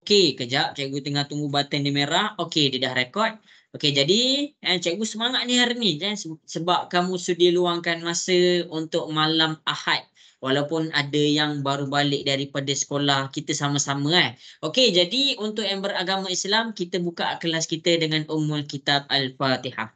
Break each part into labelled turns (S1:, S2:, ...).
S1: Okey, kejap cikgu tengah tunggu button dia merah. Okey, dia dah rekod. Okey, jadi cikgu semangat ni hari ni sebab kamu sudi luangkan masa untuk malam Ahad. Walaupun ada yang baru balik daripada sekolah, kita sama-sama Okey, jadi untuk yang beragama Islam, kita buka kelas kita dengan Ummul Kitab Al-Fatihah.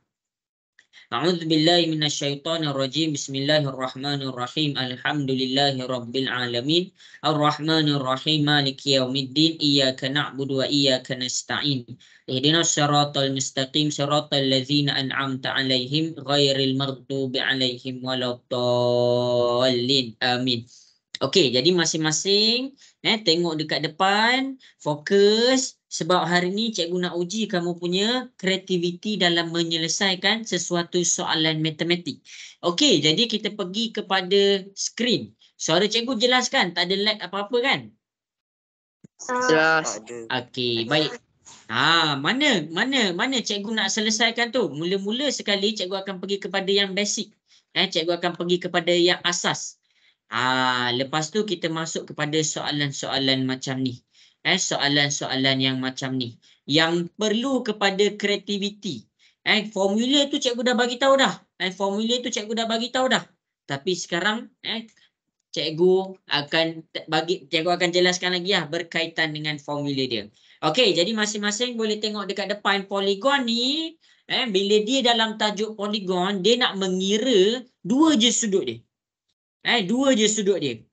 S1: A'udzu billahi minasyaitonir rajim. Bismillahirrahmanirrahim. Alhamdulillahi rabbil alamin. Arrahmanir rahim. Maliki yaumiddin. Iyyaka na'budu wa iyyaka nasta'in. Ihdinas siratal mustaqim. Siratal ladzina an'amta 'alaihim ghairil maghdubi 'alaihim waladdallin. Amin. Okey, jadi masing-masing tengok dekat depan, fokus. Sebab hari ni cikgu nak uji kamu punya kreativiti dalam menyelesaikan sesuatu soalan matematik. Okey, jadi kita pergi kepada skrin. Suara cikgu jelas kan? Tak ada lag apa-apa kan?
S2: Jelas.
S1: Okey, baik. Mana cikgu nak selesaikan tu? Mula-mula sekali cikgu akan pergi kepada yang basic. Cikgu akan pergi kepada yang asas. Lepas tu kita masuk kepada soalan-soalan macam ni. Soalan-soalan yang macam ni. Yang perlu kepada kreativiti. Formula tu cikgu dah bagi tahu dah. Formula tu cikgu dah bagi tahu dah. Tapi sekarang cikgu akan jelaskan lagi berkaitan dengan formula dia. Okey, jadi masing-masing boleh tengok dekat depan poligon ni. Bila dia dalam tajuk poligon, dia nak mengira dua je sudut dia. Dua je sudut dia.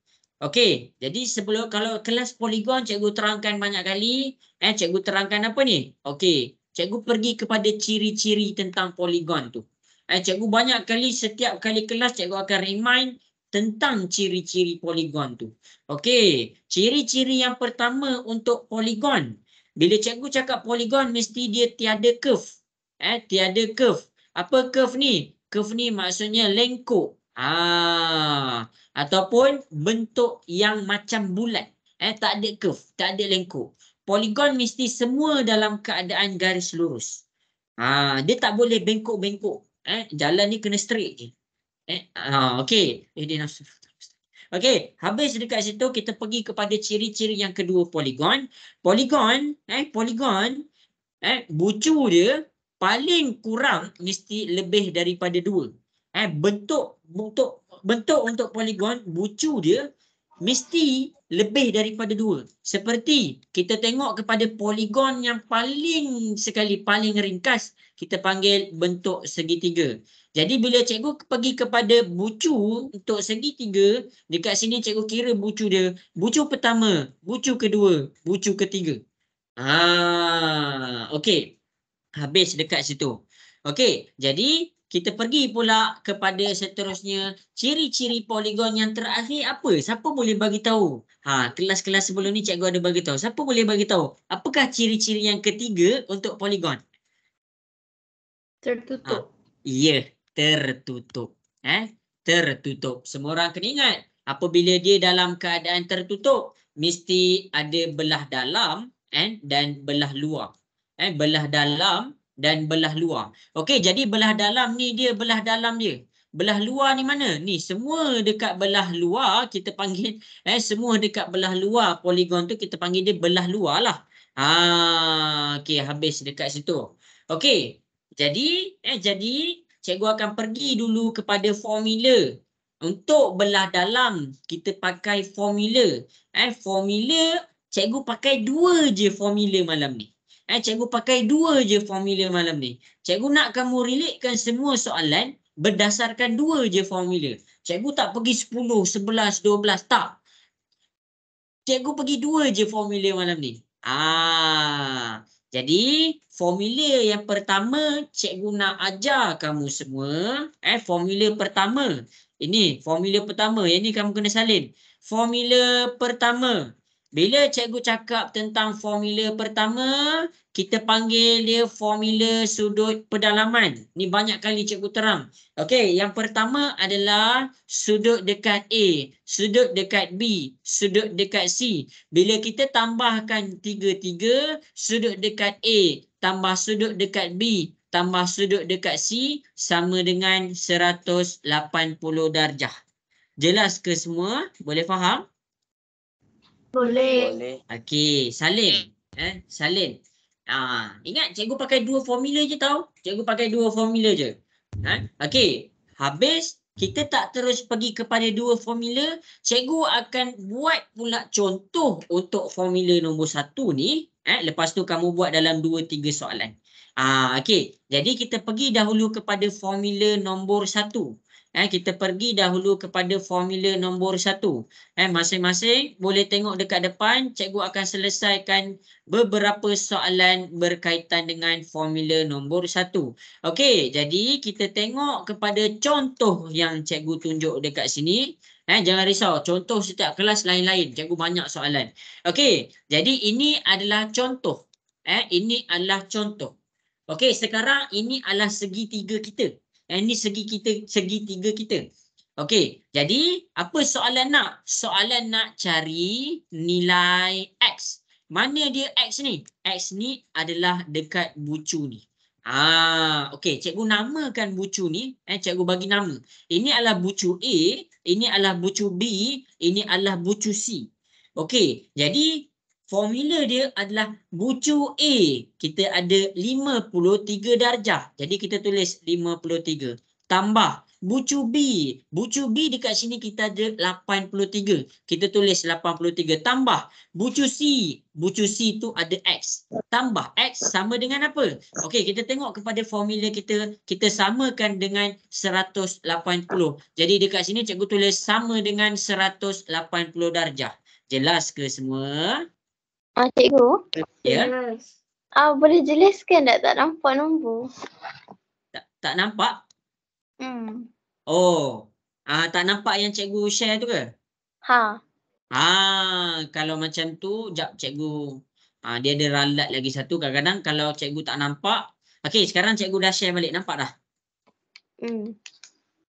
S1: Okey, jadi sebelum kalau kelas poligon cikgu terangkan banyak kali, cikgu terangkan apa ni? Okey, cikgu pergi kepada ciri-ciri tentang poligon tu. Cikgu banyak kali setiap kali kelas cikgu akan remind tentang ciri-ciri poligon tu. Okey, ciri-ciri yang pertama untuk poligon. Bila cikgu cakap poligon mesti dia tiada curve. Tiada curve. Apa curve ni? Curve ni maksudnya lengkuk. Ataupun bentuk yang macam bulat. Tak ada curve, tak ada lengkuk. Poligon mesti semua dalam keadaan garis lurus. Dia tak boleh bengkok-bengkok. Jalan ni kena straight je. Okey. Okey, habis dekat situ kita pergi kepada ciri-ciri yang kedua poligon. Poligon, bucu dia paling kurang mesti lebih daripada 2. Bentuk untuk poligon, bucu dia mesti lebih daripada 2. Seperti kita tengok kepada poligon yang paling ringkas, kita panggil bentuk segitiga. Jadi bila cikgu pergi kepada bucu untuk segitiga, dekat sini cikgu kira bucu dia. Bucu pertama, bucu kedua, bucu ketiga. Okey. Habis dekat situ. Okey, jadi kita pergi pula kepada seterusnya, ciri-ciri poligon yang terakhir apa? Siapa boleh bagi tahu? Kelas-kelas sebelum ni cikgu ada bagi tahu. Siapa boleh bagi tahu? Apakah ciri-ciri yang ketiga untuk poligon?
S2: Tertutup.
S1: Ya, tertutup. Tertutup. Semua orang kena ingat, apabila dia dalam keadaan tertutup, mesti ada belah dalam dan belah luar. Belah dalam dan belah luar. Okey, jadi belah dalam ni dia belah dalam dia. Belah luar ni mana? Ni semua dekat belah luar kita panggil semua dekat belah luar poligon tu kita panggil dia belah luar lah. Okey, habis dekat situ. Okey. Jadi cikgu akan pergi dulu kepada formula. Untuk belah dalam kita pakai formula. Formula cikgu pakai 2 je formula malam ni. Cikgu pakai 2 je formula malam ni. Cikgu nak kamu relatekan semua soalan berdasarkan 2 je formula. Cikgu tak pergi 10, 11, 12, tak. Cikgu pergi 2 je formula malam ni. Jadi formula yang pertama cikgu nak ajar kamu semua. Formula pertama. Ini formula pertama. Yang ni kamu kena salin. Formula pertama. Bila cikgu cakap tentang formula pertama, kita panggil dia formula sudut pedalaman. Ni banyak kali cikgu terang. Okey, yang pertama adalah sudut dekat A, sudut dekat B, sudut dekat C. Bila kita tambahkan 3-3, sudut dekat A tambah sudut dekat B tambah sudut dekat C sama dengan 180 darjah. Jelas ke semua? Boleh faham?
S2: Boleh.
S1: Okey, salin. Salin. Ingat cikgu pakai 2 formula je tau. Cikgu pakai 2 formula je. Okey. Habis kita tak terus pergi kepada 2 formula. Cikgu akan buat pula contoh untuk formula nombor 1 ni. Lepas tu kamu buat dalam 2-3 soalan. Okey. Jadi kita pergi dahulu kepada formula nombor 1. Kita pergi dahulu kepada formula nombor 1. Masing-masing boleh tengok dekat depan. Cikgu akan selesaikan beberapa soalan berkaitan dengan formula nombor 1. Okey, jadi kita tengok kepada contoh yang cikgu tunjuk dekat sini. Jangan risau, contoh setiap kelas lain-lain. Cikgu banyak soalan. Okey, jadi ini adalah contoh. Ini adalah contoh. Okey, sekarang ini adalah segitiga kita. Ini segitiga kita. Okey, jadi apa soalan nak? Soalan nak cari nilai X. Mana dia X ni? X ni adalah dekat bucu ni. Okey, cikgu namakan bucu ni. Cikgu bagi nama. Ini adalah bucu A, ini adalah bucu B, ini adalah bucu C. Okey, jadi formula dia adalah bucu A. Kita ada 53 darjah. Jadi kita tulis 53. Tambah bucu B. Bucu B dekat sini kita ada 83. Kita tulis 83. Tambah bucu C. Bucu C tu ada X. Tambah X sama dengan apa? Okey, kita tengok kepada formula kita. Kita samakan dengan 180. Jadi dekat sini cikgu tulis sama dengan 180 darjah. Jelas ke semua?
S2: Cikgu.
S1: Ya.
S2: Boleh jelaskan tak nampak nombor?
S1: Tak nampak? Oh. Tak nampak yang cikgu share tu ke? Kalau macam tu, jap cikgu. Dia ada ralat lagi satu. Kadang-kadang kalau cikgu tak nampak. Okey, sekarang cikgu dah share balik. Nampak dah?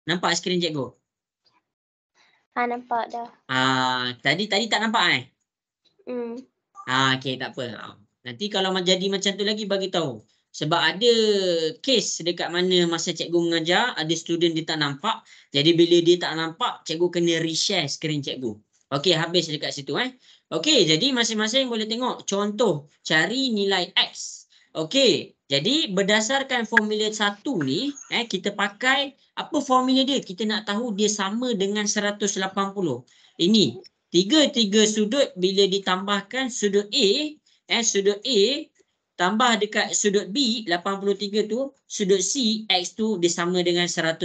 S1: Nampak skrin cikgu?
S2: Nampak dah.
S1: Tadi tak nampak okey, tak apa. Nanti kalau jadi macam tu lagi bagi tahu. Sebab ada kes dekat mana masa cikgu mengajar, ada student dia tak nampak. Jadi bila dia tak nampak, cikgu kena reshare skrin cikgu. Okey, habis dekat situ Okey, jadi masing-masing boleh tengok contoh cari nilai X. Okey, jadi berdasarkan formula 1 ni, kita pakai apa formula dia? Kita nak tahu dia sama dengan 180. Ini 3 sudut bila ditambahkan sudut A, sudut A tambah dekat sudut B 83 tu, sudut C X tu dia sama dengan 180.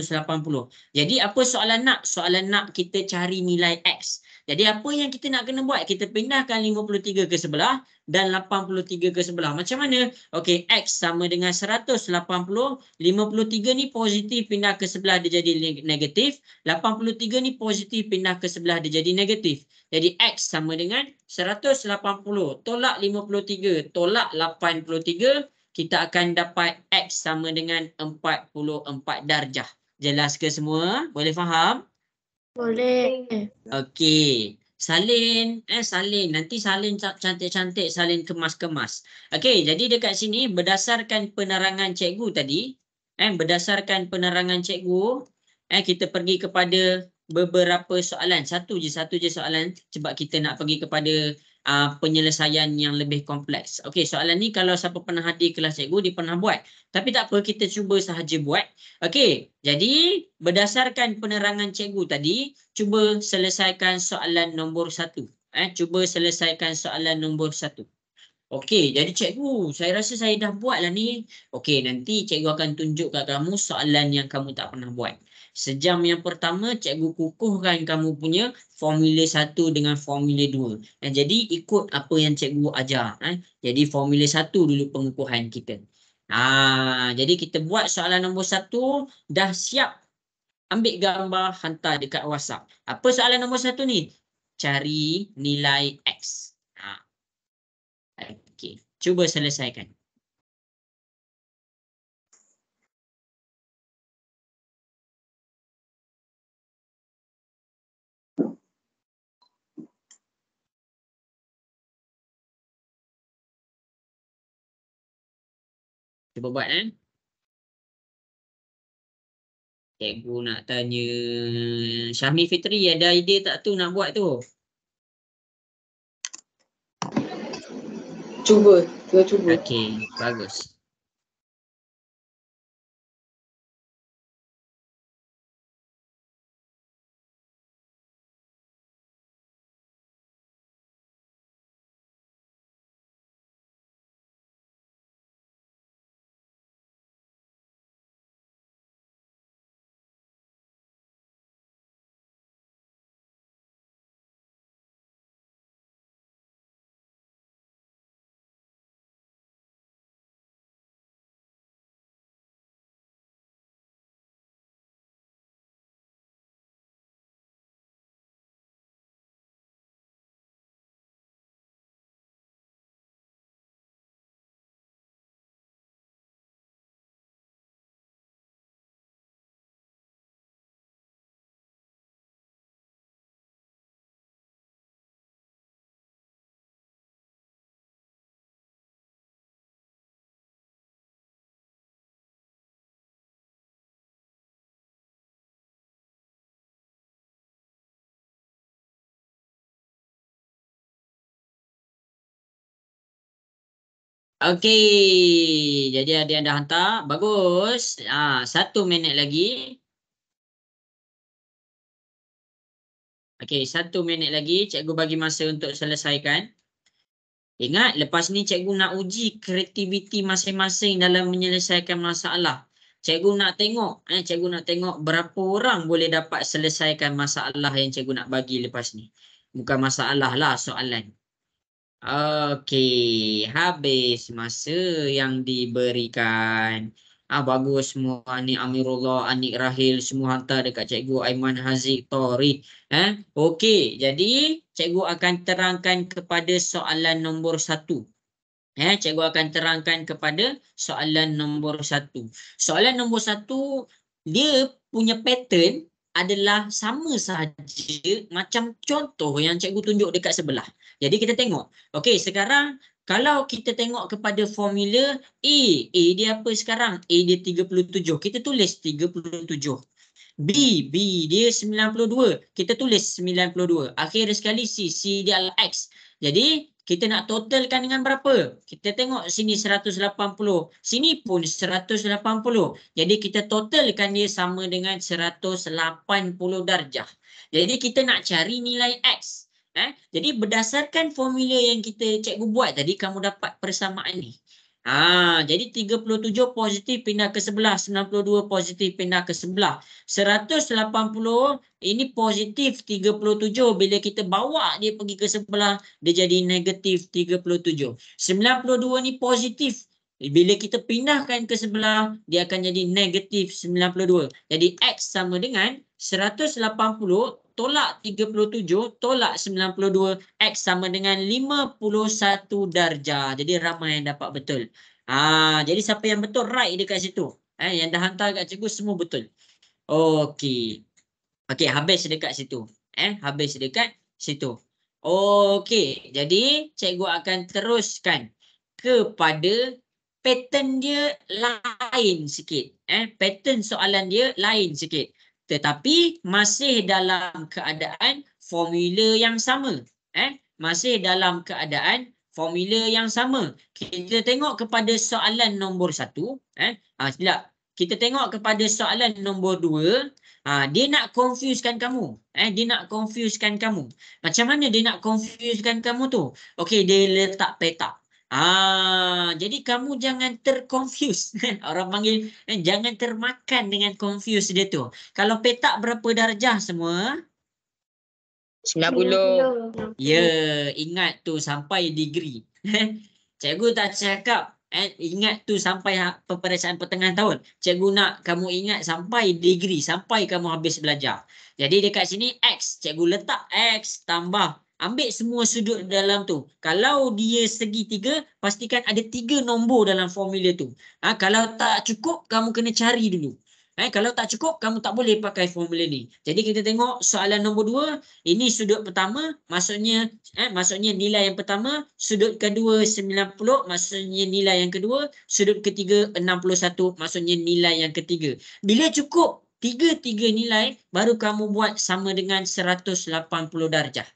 S1: Jadi apa soalan nak? Soalan nak kita cari nilai X. Jadi apa yang kita nak kena buat? Kita pindahkan 53 ke sebelah dan 83 ke sebelah. Macam mana? Okey, X sama dengan 180. 53 ni positif pindah ke sebelah dia jadi negatif. 83 ni positif pindah ke sebelah dia jadi negatif. Jadi X sama dengan 180. Tolak 53. Tolak 83. Kita akan dapat X sama dengan 44 darjah. Jelas ke semua? Boleh faham?
S2: Boleh.
S1: Okey. Salin. Salin. Nanti salin cantik-cantik. Salin kemas-kemas. Okey. Jadi dekat sini berdasarkan penerangan cikgu tadi. Berdasarkan penerangan cikgu. Kita pergi kepada beberapa soalan. Satu je soalan. Sebab kita nak pergi kepada penyelesaian yang lebih kompleks. Okey, soalan ni kalau siapa pernah hadir kelas cikgu, dia pernah buat. Tapi tak apa, kita cuba sahaja buat. Okey, jadi berdasarkan penerangan cikgu tadi, cuba selesaikan soalan nombor 1. Cuba selesaikan soalan nombor 1. Okey, jadi cikgu, saya rasa saya dah buat lah ni. Okey, nanti cikgu akan tunjuk kat kamu soalan yang kamu tak pernah buat. Sejam yang pertama, cikgu kukuhkan kamu punya formula 1 dengan formula 2. Jadi ikut apa yang cikgu ajar. Jadi formula 1 dulu pengukuhan kita. Jadi kita buat soalan nombor 1, dah siap. Ambil gambar, hantar dekat WhatsApp. Apa soalan nombor 1 ni? Cari nilai X. Okey, cuba selesaikan. Cuba buat Cikgu nak tanya Syahmi Fitri, ada idea tak tu nak buat tu?
S3: Kita cuba.
S1: Okey, bagus. Okey, jadi ada yang dah hantar. Bagus. 1 minit lagi. Okey, 1 minit lagi. Cikgu bagi masa untuk selesaikan. Ingat, lepas ni cikgu nak uji kreativiti masing-masing dalam menyelesaikan masalah. Cikgu nak tengok berapa orang boleh dapat selesaikan masalah yang cikgu nak bagi lepas ni. Bukan masalah lah, soalan. Okey, habis masa yang diberikan. Bagus semua. Anik Amirullah, Anik Rahil semua hantar dekat cikgu. Aiman Haziq, Tori. Okey, jadi cikgu akan terangkan kepada soalan nombor 1. Cikgu akan terangkan kepada soalan nombor 1. Soalan nombor 1, dia punya pattern adalah sama saja macam contoh yang cikgu tunjuk dekat sebelah. Jadi kita tengok. Okey, sekarang kalau kita tengok kepada formula A dia apa sekarang? A dia 37. Kita tulis 37. B dia 92. Kita tulis 92. Akhir sekali C dia adalah X. Jadi kita nak totalkan dengan berapa? Kita tengok sini 180. Sini pun 180. Jadi kita totalkan dia sama dengan 180 darjah. Jadi kita nak cari nilai X. Jadi berdasarkan formula yang kita cikgu buat tadi, kamu dapat persamaan ni. Jadi 37 positif pindah ke sebelah, 92 positif pindah ke sebelah. 180 ini positif 37, bila kita bawa dia pergi ke sebelah, dia jadi negatif 37. 92 ni positif, bila kita pindahkan ke sebelah, dia akan jadi negatif 92. Jadi X sama dengan 180 tolak 37 tolak 92, X sama dengan 51 darjah. Jadi ramai yang dapat betul. Jadi siapa yang betul right dekat situ. Yang dah hantar kat cikgu semua betul. Okey. Okey, habis dekat situ. Habis dekat situ. Okey, jadi cikgu akan teruskan kepada pattern dia lain sikit. Pattern soalan dia lain sikit. Tetapi masih dalam keadaan formula yang sama. Masih dalam keadaan formula yang sama. Kita tengok kepada soalan nombor 1. Silap. Kita tengok kepada soalan nombor 2. Dia nak confusekan kamu. Dia nak confusekan kamu. Macam mana dia nak confusekan kamu tu? Okey, dia letak petak. Jadi kamu jangan terconfuse. Orang panggil jangan termakan dengan confuse dia tu. Kalau petak berapa darjah semua?
S3: 90.
S1: Ya, ingat tu sampai degree. Cikgu tak cakap ingat tu sampai peperiksaan pertengahan tahun. Cikgu nak kamu ingat sampai degree, sampai kamu habis belajar. Jadi dekat sini X, cikgu letak X tambah. Ambil semua sudut dalam tu. Kalau dia segitiga, pastikan ada 3 nombor dalam formula tu. Kalau tak cukup, kamu kena cari dulu. Kalau tak cukup, kamu tak boleh pakai formula ni. Jadi kita tengok soalan nombor 2. Ini sudut pertama, maksudnya nilai yang pertama. Sudut kedua 90, maksudnya nilai yang kedua. Sudut ketiga 61, maksudnya nilai yang ketiga. Bila cukup 3 nilai, baru kamu buat sama dengan 180 darjah.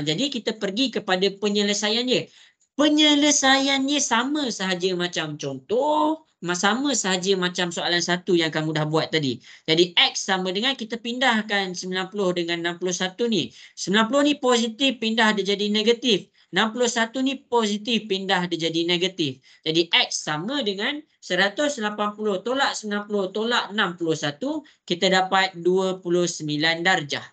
S1: Jadi kita pergi kepada penyelesaiannya. Penyelesaiannya sama sahaja macam contoh, sama sahaja macam soalan 1 yang kamu dah buat tadi. Jadi X sama dengan kita pindahkan 90 dengan 61 ni. 90 ni positif, pindah dia jadi negatif. 61 ni positif, pindah dia jadi negatif. Jadi X sama dengan 180 tolak 90 tolak 61, kita dapat 29 darjah.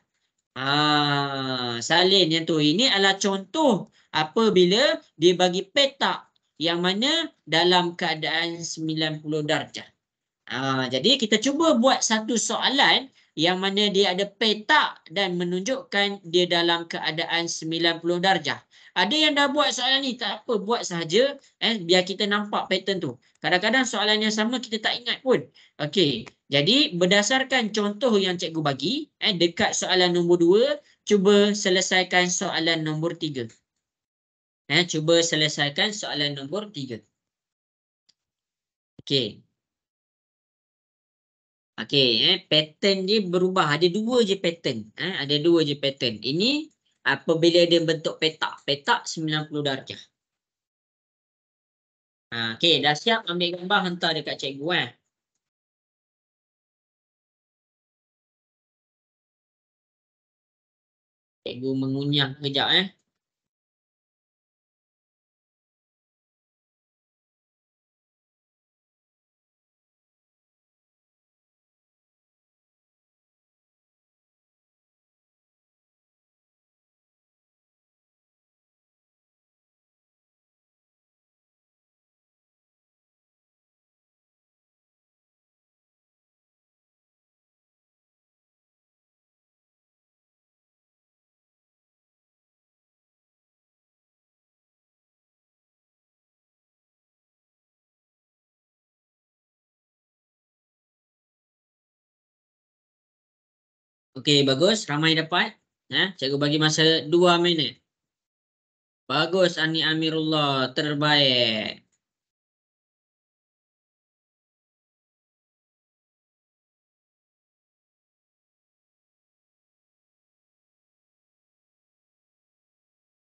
S1: Salin yang tu. Ini adalah contoh apabila dia bagi petak yang mana dalam keadaan 90 darjah. Jadi kita cuba buat satu soalan yang mana dia ada petak dan menunjukkan dia dalam keadaan 90 darjah. Ada yang dah buat soalan ni, tak apa, buat sahaja biar kita nampak pattern tu. Kadang-kadang soalan yang sama kita tak ingat pun. Okey, jadi berdasarkan contoh yang cikgu bagi, dekat soalan nombor 2, cuba selesaikan soalan nombor 3. Cuba selesaikan soalan nombor 3. Okey. Okey, pattern dia berubah. Ada 2 je pattern. Ada 2 je pattern. Ini apabila dia bentuk petak. Petak 90 darjah. Okey, dah siap ambil gambar hantar dekat cikgu. Cikgu mengunyah kejap. Okey, bagus. Ramai dapat. Cikgu bagi masa 2 minit. Bagus, Ani Amirullah. Terbaik.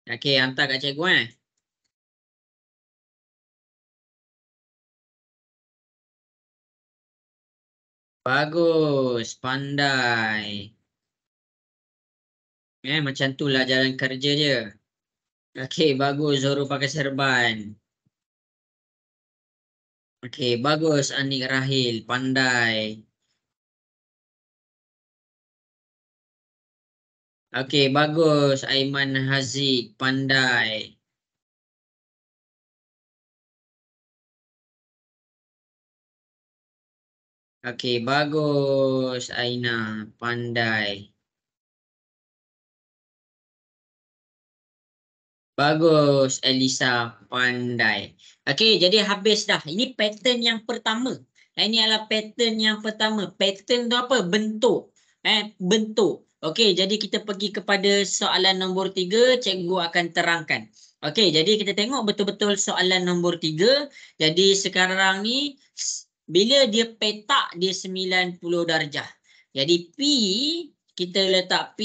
S1: Okey, hantar kat cikgu. Bagus. Pandai. Macam tu lah jalan kerja dia. Okey, bagus. Zoro pakai serban. Okey, bagus Anik Rahil. Pandai. Okey, bagus Aiman Haziq. Pandai. Okey, bagus Aina. Pandai. Bagus Elisa. Pandai. Okey, jadi habis dah. Ini pattern yang pertama. Ini adalah pattern yang pertama. Pattern tu apa? Bentuk. Bentuk. Okey, jadi kita pergi kepada soalan nombor 3. Cikgu akan terangkan. Okey, jadi kita tengok betul-betul soalan nombor 3. Jadi sekarang ni, bila dia petak, dia 90 darjah. Jadi P, kita letak P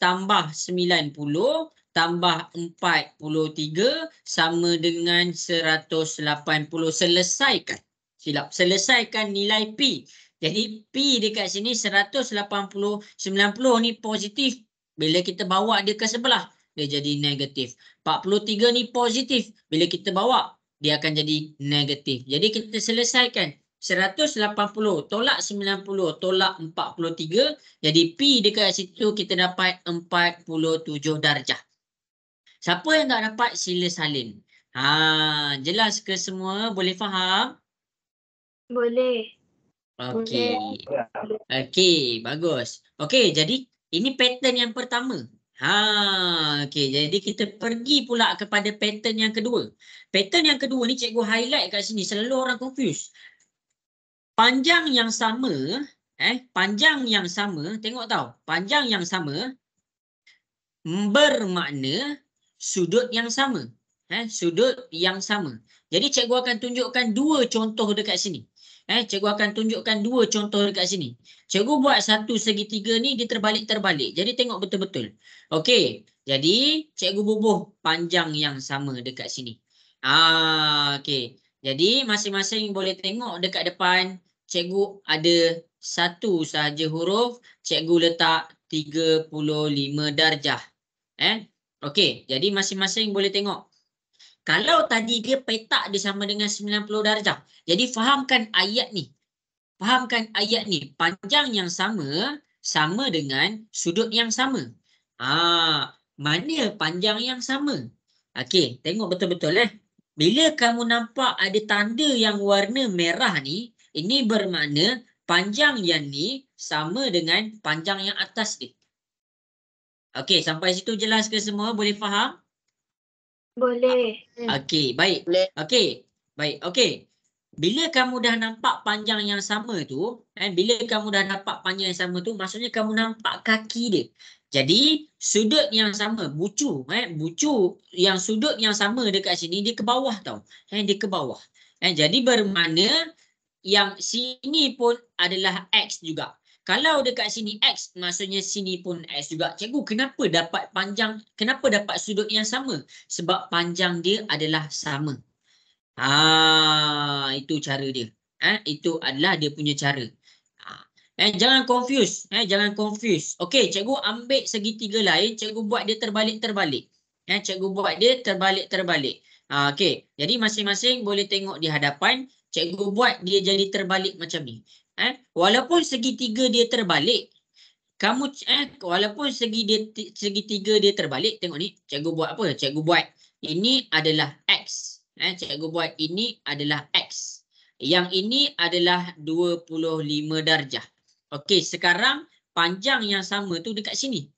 S1: tambah 90 tambah 43 sama dengan 180. Selesaikan. Silap. Selesaikan nilai P. Jadi P dekat sini 180. 90 ni positif. Bila kita bawa dia ke sebelah, dia jadi negatif. 43 ni positif. Bila kita bawa, dia akan jadi negatif. Jadi kita selesaikan. 180 tolak 90 tolak 43. Jadi P dekat situ kita dapat 47 darjah. Siapa yang tak dapat, sila salin. Jelas ke semua? Boleh faham?
S2: Boleh.
S1: Okey. Okey, bagus. Okey, jadi ini pattern yang pertama. Okey, jadi kita pergi pula kepada pattern yang kedua. Pattern yang kedua ni cikgu highlight kat sini, selalu orang confuse. Panjang yang sama, panjang yang sama, tengok tau. Panjang yang sama bermakna sudut yang sama. Sudut yang sama. Jadi cikgu akan tunjukkan 2 contoh dekat sini. Cikgu akan tunjukkan dua contoh dekat sini. Cikgu buat satu segitiga ni dia terbalik-terbalik. Jadi tengok betul-betul. Okey. Jadi cikgu bubuh panjang yang sama dekat sini. Okey. Jadi masing-masing boleh tengok dekat depan cikgu ada satu sahaja huruf, cikgu letak 35 darjah. Okey, jadi masing-masing boleh tengok. Kalau tadi dia petak dia sama dengan 90 darjah. Jadi fahamkan ayat ni. Fahamkan ayat ni. Panjang yang sama dengan sudut yang sama. Mana panjang yang sama? Okey, tengok betul-betul Bila kamu nampak ada tanda yang warna merah ni, ini bermakna panjang yang ni sama dengan panjang yang atas ni. Okey, sampai situ jelas ke semua? Boleh faham?
S2: Boleh.
S1: Okey, baik. Okey. Baik. Okey. Bila kamu dah nampak panjang yang sama tu, maksudnya kamu nampak kaki dia. Jadi, sudut yang sama, bucu yang sudut yang sama dekat sini dia ke bawah tau. Dia ke bawah. Jadi bermakna yang sini pun adalah X juga. Kalau dekat sini X, maksudnya sini pun X juga. Cikgu, kenapa dapat sudut yang sama? Sebab panjang dia adalah sama. Itu cara dia. Itu adalah dia punya cara. Jangan confuse. Okey, cikgu ambil segitiga lain, cikgu buat dia terbalik-terbalik. Okey, jadi masing-masing boleh tengok di hadapan, cikgu buat dia jadi terbalik macam ni. Walaupun segitiga dia terbalik, walaupun segitiga dia terbalik, tengok ni, cikgu buat apa? Cikgu buat ini adalah X. Cikgu buat ini adalah X. Yang ini adalah 25 darjah. Okey, sekarang panjang yang sama tu dekat sini.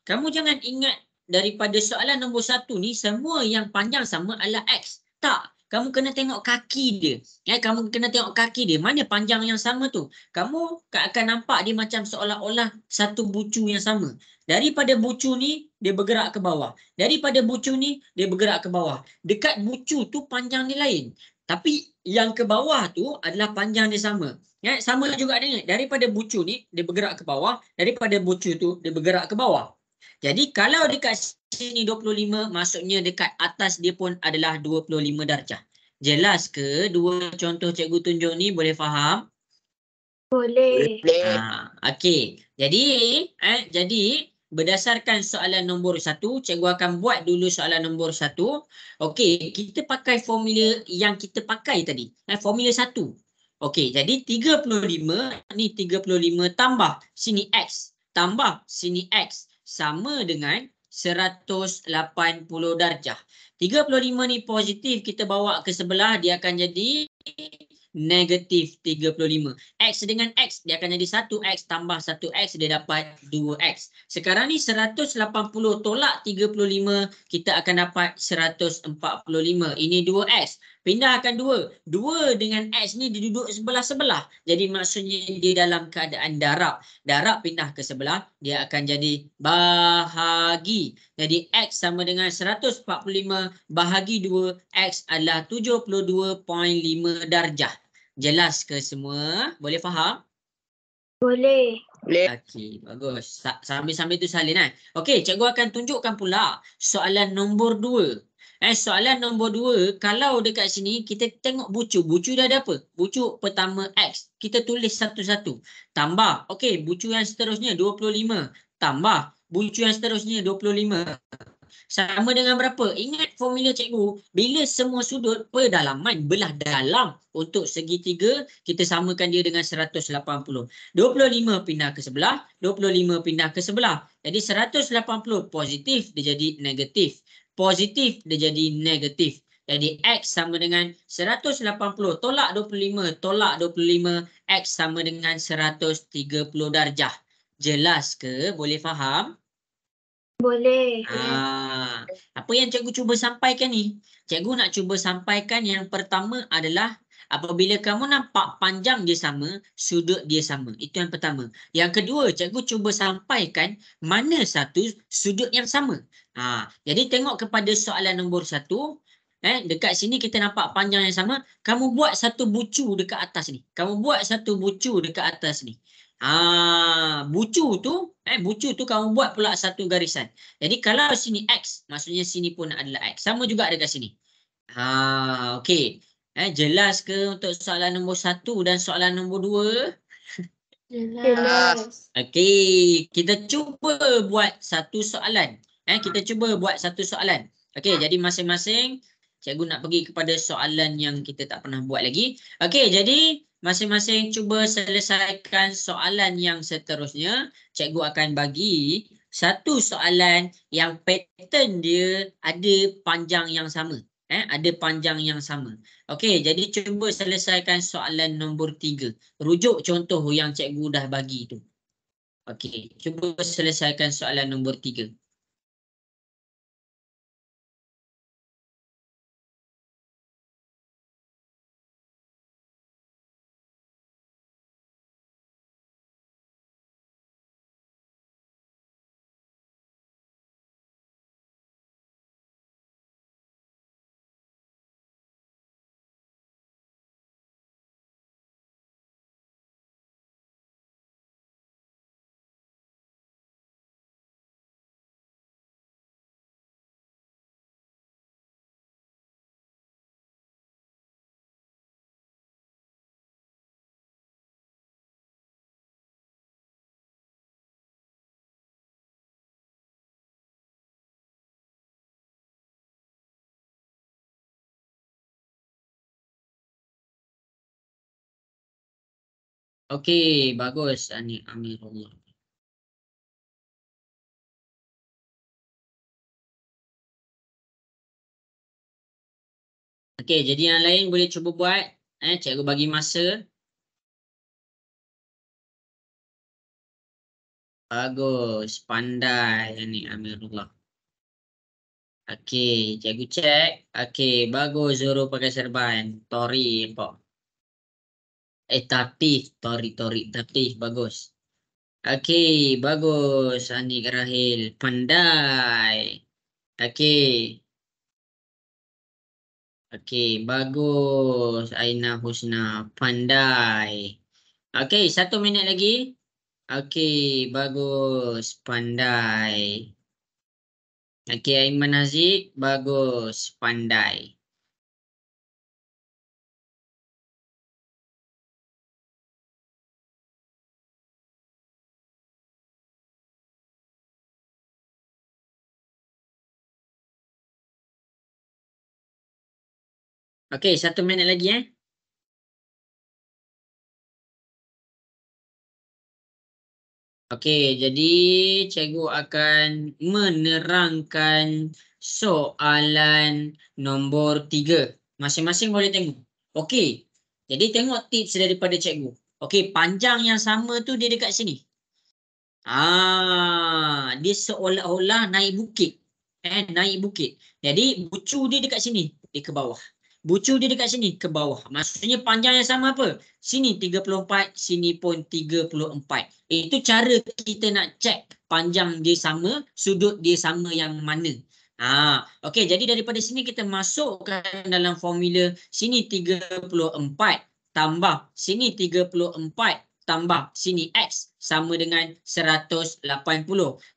S1: Kamu jangan ingat daripada soalan nombor 1 ni, semua yang panjang sama adalah X. Tak. Kamu kena tengok kaki dia. Kamu kena tengok kaki dia. Mana panjang yang sama tu? Kamu akan nampak dia macam seolah-olah satu bucu yang sama. Daripada bucu ni, dia bergerak ke bawah. Daripada bucu ni, dia bergerak ke bawah. Dekat bucu tu panjang dia lain. Tapi yang ke bawah tu adalah panjang dia sama. Sama juga dengan daripada bucu ni, dia bergerak ke bawah. Daripada bucu tu, dia bergerak ke bawah. Jadi kalau dekat sini 25, maksudnya dekat atas dia pun adalah 25 darjah. Jelas ke dua contoh cikgu tunjuk ni? Boleh faham?
S2: Boleh.
S1: Okey. Jadi berdasarkan soalan nombor 1, cikgu akan buat dulu soalan nombor 1. Okey, kita pakai formula yang kita pakai tadi. Formula 1. Okey, jadi 35 ni 35 tambah sini X tambah sini X sama dengan 180 darjah. 35 ni positif, kita bawa ke sebelah, dia akan jadi negatif 35. X dengan X, dia akan jadi 1X tambah 1X, dia dapat 2X. Sekarang ni 180 tolak 35, kita akan dapat 145. Ini 2X. Pindahkan 2. 2 dengan X ni dia duduk sebelah-sebelah. Jadi maksudnya dia dalam keadaan darab. Darab pindah ke sebelah, dia akan jadi bahagi. Jadi X sama dengan 145 bahagi 2. X adalah 72.5 darjah. Jelas ke semua? Boleh faham?
S2: Boleh.
S1: Okey, bagus. Sambil-sambil tu salin Okey, cikgu akan tunjukkan pula soalan nombor 2. Soalan nombor 2, kalau dekat sini kita tengok bucu. Bucu dah ada apa? Bucu pertama X. Kita tulis satu-satu. Tambah. Okey, bucu yang seterusnya 25. Tambah. Bucu yang seterusnya 25. Sama dengan berapa? Ingat formula cikgu. Bila semua sudut pedalaman belah dalam untuk segitiga, kita samakan dia dengan 180. 25 pindah ke sebelah, 25 pindah ke sebelah. Jadi 180 positif, dia jadi negatif. Positif, dia jadi negatif. Jadi X sama dengan 180 tolak 25 tolak 25. X sama dengan 130 darjah. Jelas ke? Boleh faham?
S2: Boleh.
S1: Apa yang cikgu cuba sampaikan ni? Cikgu nak cuba sampaikan yang pertama adalah apabila kamu nampak panjang dia sama, sudut dia sama. Itu yang pertama. Yang kedua, cikgu cuba sampaikan mana satu sudut yang sama. Jadi tengok kepada soalan nombor 1. Dekat sini kita nampak panjang yang sama. Kamu buat satu bucu dekat atas ni. Kamu buat satu bucu dekat atas ni. Bucu tu kamu buat pula satu garisan. Jadi kalau sini X, maksudnya sini pun adalah X. Sama juga dekat sini. Okey. Jelas ke untuk soalan nombor 1 dan soalan nombor 2?
S2: Jelas.
S1: Okey, kita cuba buat satu soalan. Kita cuba buat satu soalan. Okey, jadi masing-masing cikgu nak pergi kepada soalan yang kita tak pernah buat lagi. Okey, jadi masing-masing cuba selesaikan soalan yang seterusnya. Cikgu akan bagi satu soalan yang pattern dia ada panjang yang sama. Ada panjang yang sama. Okey, jadi cuba selesaikan soalan nombor 3. Rujuk contoh yang cikgu dah bagi tu. Okey, cuba selesaikan soalan nombor 3. Okey, bagus Ani Amirullah. Okey, jadi yang lain boleh cuba buat. Cikgu bagi masa. Bagus, pandai Ani Amirullah. Okey, cikgu cek. Okey, bagus Zoro pakai serban. Tori pak. Tatih, tatih bagus. Okey, bagus Ani Rahil, pandai. Okey. Okey, bagus Aina Husna, pandai. Okey, 1 minit lagi. Okey, bagus, pandai. Okey, Aiman Haziq, bagus, pandai. Okey, 1 minit lagi Okey, jadi cikgu akan menerangkan soalan nombor 3. Masing-masing boleh tengok. Okey, jadi tengok tips daripada cikgu. Okey, panjang yang sama tu dia dekat sini. Dia seolah-olah naik bukit. Naik bukit. Jadi bucu dia dekat sini, dia ke bawah. Bucu dia dekat sini ke bawah. Maksudnya panjang yang sama apa? Sini 34, sini pun 34. Itu cara kita nak cek panjang dia sama, sudut dia sama yang mana. Okey, jadi daripada sini kita masukkan dalam formula sini 34 tambah sini 34 tambah sini X sama dengan 180.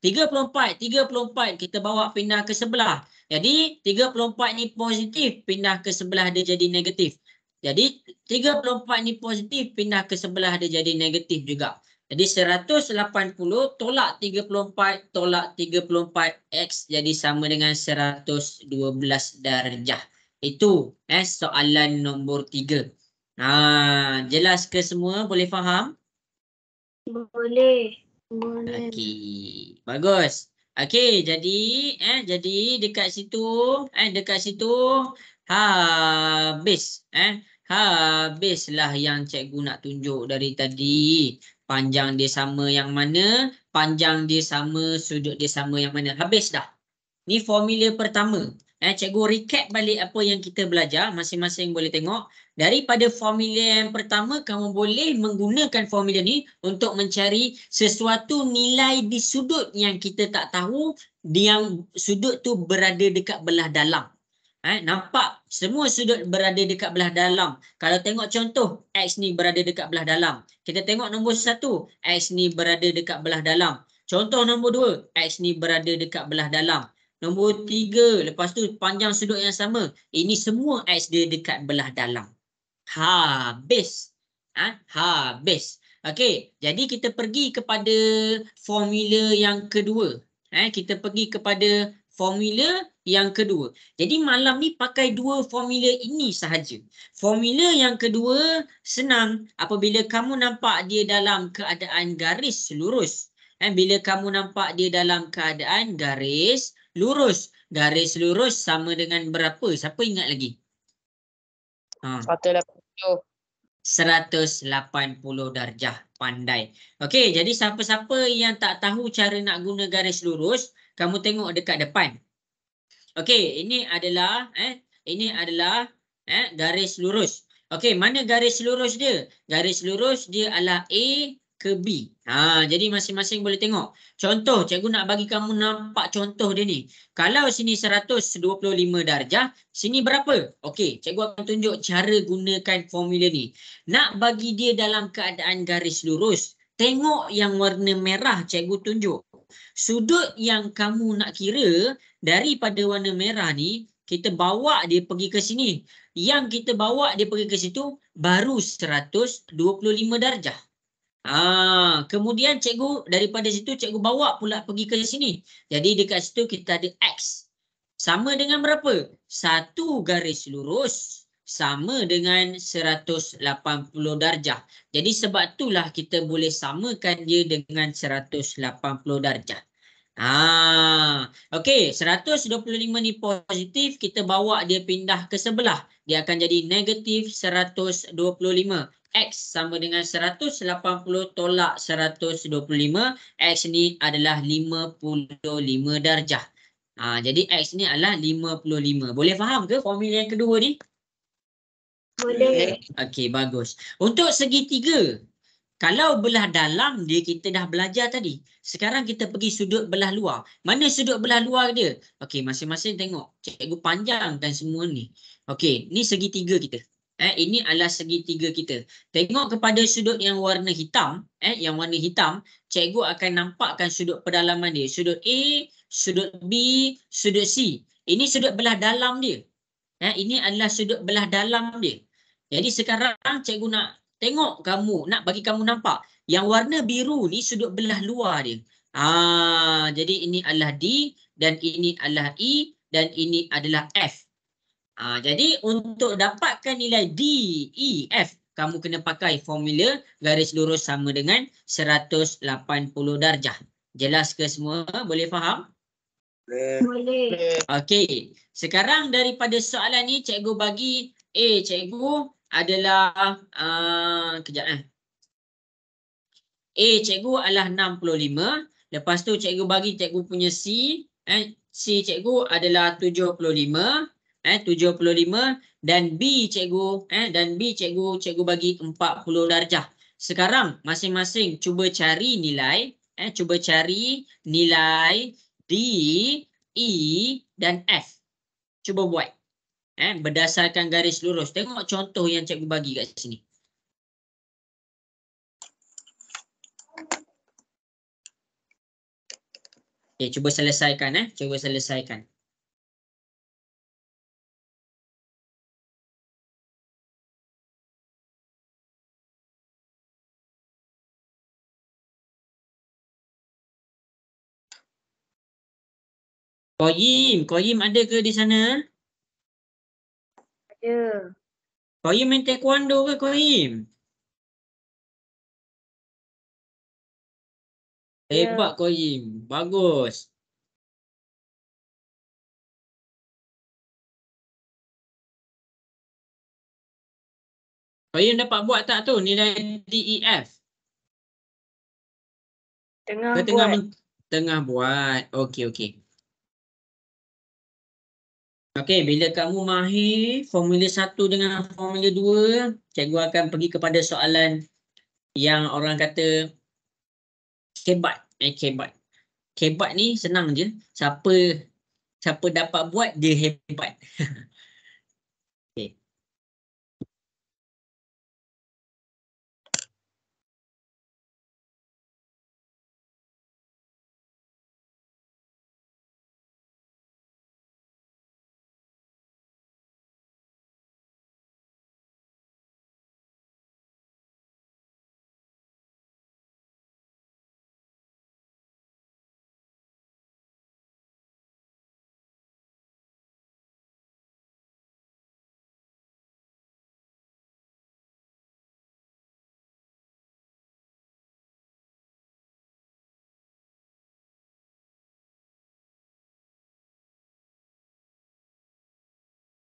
S1: 34 kita bawa pindah ke sebelah. Jadi 34 ni positif, pindah ke sebelah dia jadi negatif. Jadi 34 ni positif, pindah ke sebelah dia jadi negatif juga. Jadi 180 tolak 34 tolak 34 X jadi sama dengan 112 darjah. Itu soalan nombor 3. Jelas ke semua? Boleh faham?
S2: Boleh.
S1: Okey, bagus. Okey, jadi dekat situ habis habislah yang cikgu nak tunjuk dari tadi. Panjang dia sama yang mana? Panjang dia sama, sudut dia sama yang mana? Habis dah. Ni formula pertama. Cikgu recap balik apa yang kita belajar. Masing-masing boleh tengok. Daripada formula yang pertama, kamu boleh menggunakan formula ni untuk mencari sesuatu nilai di sudut yang kita tak tahu, yang sudut tu berada dekat belah dalam. Nampak semua sudut berada dekat belah dalam. Kalau tengok contoh, X ni berada dekat belah dalam. Kita tengok nombor 1, X ni berada dekat belah dalam. Contoh nombor 2, X ni berada dekat belah dalam. Nombor 3, lepas tu panjang sudut yang sama. Ini semua X dia dekat belah dalam. Habis. Habis. Okey, jadi kita pergi kepada formula yang kedua. Kita pergi kepada formula yang kedua. Jadi malam ni pakai dua formula ini sahaja. Formula yang kedua senang apabila kamu nampak dia dalam keadaan garis lurus. Bila kamu nampak dia dalam keadaan garis lurus. Garis lurus sama dengan berapa? Siapa ingat lagi?
S3: 180.
S1: 180 darjah. Pandai. Okey, jadi siapa-siapa yang tak tahu cara nak guna garis lurus, kamu tengok dekat depan. Okey, ini adalah garis lurus. Okey, mana garis lurus dia? Garis lurus dia adalah A ke B. Jadi masing-masing boleh tengok. Contoh, cikgu nak bagi kamu nampak contoh dia ni. Kalau sini 125 darjah, sini berapa? Okey, cikgu akan tunjuk cara gunakan formula ni. Nak bagi dia dalam keadaan garis lurus, tengok yang warna merah cikgu tunjuk. Sudut yang kamu nak kira daripada warna merah ni, kita bawa dia pergi ke sini. Yang kita bawa dia pergi ke situ baru 125 darjah. Kemudian cikgu daripada situ cikgu bawa pula pergi ke sini. Jadi dekat situ kita ada X. Sama dengan berapa? 1 garis lurus sama dengan 180 darjah. Jadi sebab itulah kita boleh samakan dia dengan 180 darjah. Okey, 125 ni positif, kita bawa dia pindah ke sebelah. Dia akan jadi negatif 125. X sama dengan 180 tolak 125. X ni adalah 55 darjah. Jadi X ni adalah 55. Boleh faham ke formula yang kedua ni?
S2: Boleh.
S1: Okey, bagus. Untuk segitiga, kalau belah dalam dia kita dah belajar tadi. Sekarang kita pergi sudut belah luar. Mana sudut belah luar dia? Okey, masing-masing tengok. Cikgu panjangkan semua ni. Okey, ni segitiga kita. Ini adalah segitiga kita. Tengok kepada sudut yang warna hitam. Yang warna hitam, cikgu akan nampakkan sudut pedalaman dia. Sudut A, sudut B, sudut C. Ini sudut belah dalam dia. Ini adalah sudut belah dalam dia. Jadi sekarang cikgu nak tengok kamu, nak bagi kamu nampak. Yang warna biru ni sudut belah luar dia. Jadi ini adalah D dan ini adalah E dan ini adalah F. Jadi untuk dapatkan nilai D, E, F, kamu kena pakai formula garis lurus sama dengan 180 darjah. Jelas ke semua? Boleh faham?
S2: Boleh.
S1: Okey. Sekarang daripada soalan ni cikgu bagi cikgu adalah kejap A cikgu adalah 65. Lepas tu cikgu bagi cikgu punya C, C cikgu adalah 75. 75 dan B cikgu cikgu bagi 40 darjah. Sekarang masing-masing cuba cari nilai D, E dan F. Cuba buat berdasarkan garis lurus. Tengok contoh yang cikgu bagi kat sini. Cuba selesaikan cuba selesaikan. Koyim ada ke di sana?
S2: Ada.
S1: Koyim main taekwondo ke Koyim? Hebat Koyim, bagus. Koyim dapat buat tak tu nilai DEF? Tengah buat. Okey. Okey, bila kamu mahir formula 1 dengan formula 2, cikgu akan pergi kepada soalan yang orang kata kebat. Kebat ni senang je. Siapa Siapa dapat buat, dia hebat. Okay.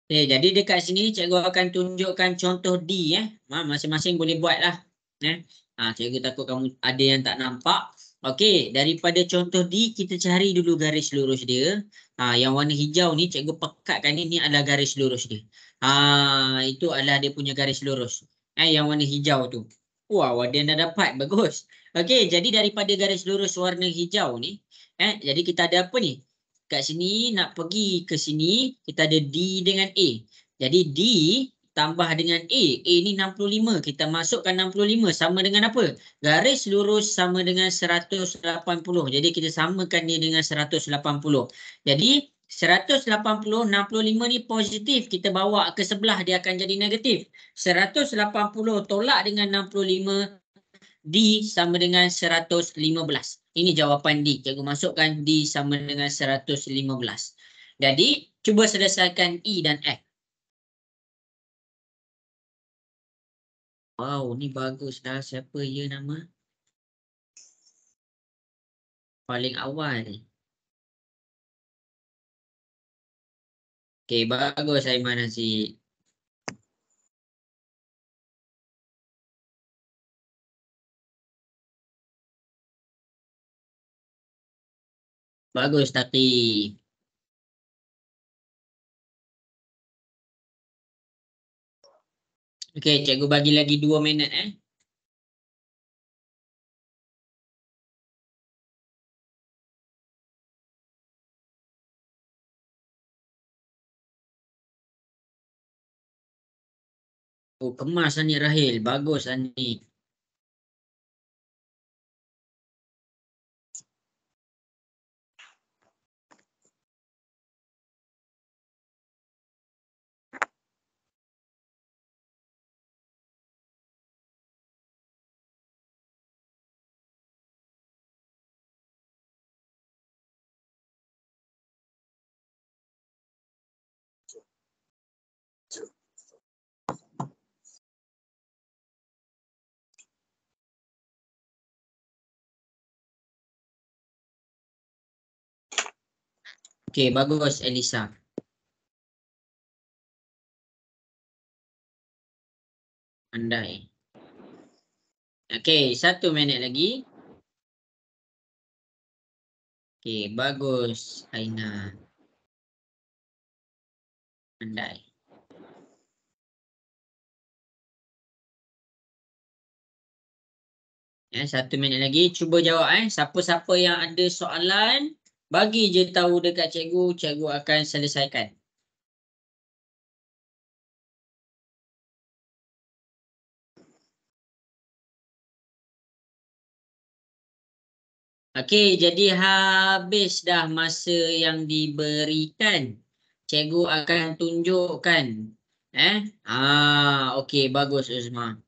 S1: Okay, jadi dekat sini cikgu akan tunjukkan contoh D. Masing-masing boleh buat lah. Cikgu takut kamu ada yang tak nampak. Okey, daripada contoh D, kita cari dulu garis lurus dia. Yang warna hijau ni, cikgu pekatkan ni adalah garis lurus dia. Itu adalah dia punya garis lurus. Yang warna hijau tu. Wow, ada yang dah dapat. Bagus. Okey, jadi daripada garis lurus warna hijau ni, jadi kita ada apa ni? Kat sini nak pergi ke sini, kita ada D dengan A. Jadi D tambah dengan A. A ni 65. Kita masukkan 65 sama dengan apa? Garis lurus sama dengan 180. Jadi kita samakan dia dengan 180. Jadi 180, 65 ni positif. Kita bawa ke sebelah, dia akan jadi negatif. 180 tolak dengan 65. D sama dengan 115. Ini jawapan D. Cikgu masukkan D sama dengan 115. Jadi, cuba selesaikan E dan F. Wow, ni bagus dah. Siapa ya nama? Paling awal. Okey, bagus Aiman Aziz. Bagus tapi. Okey, cikgu bagi lagi 2 minit Oh, kemas Ani Rahil. Bagus Ani. Okey, bagus Elisa. Pandai. Okey, 1 minit lagi. Okey, bagus Aina. Pandai. Ya, 1 minit lagi. Cuba jawab Siapa-siapa yang ada soalan, bagi je tahu dekat cikgu. Cikgu akan selesaikan. Okey, jadi habis dah masa yang diberikan. Cikgu akan tunjukkan. Okey, bagus Uzma.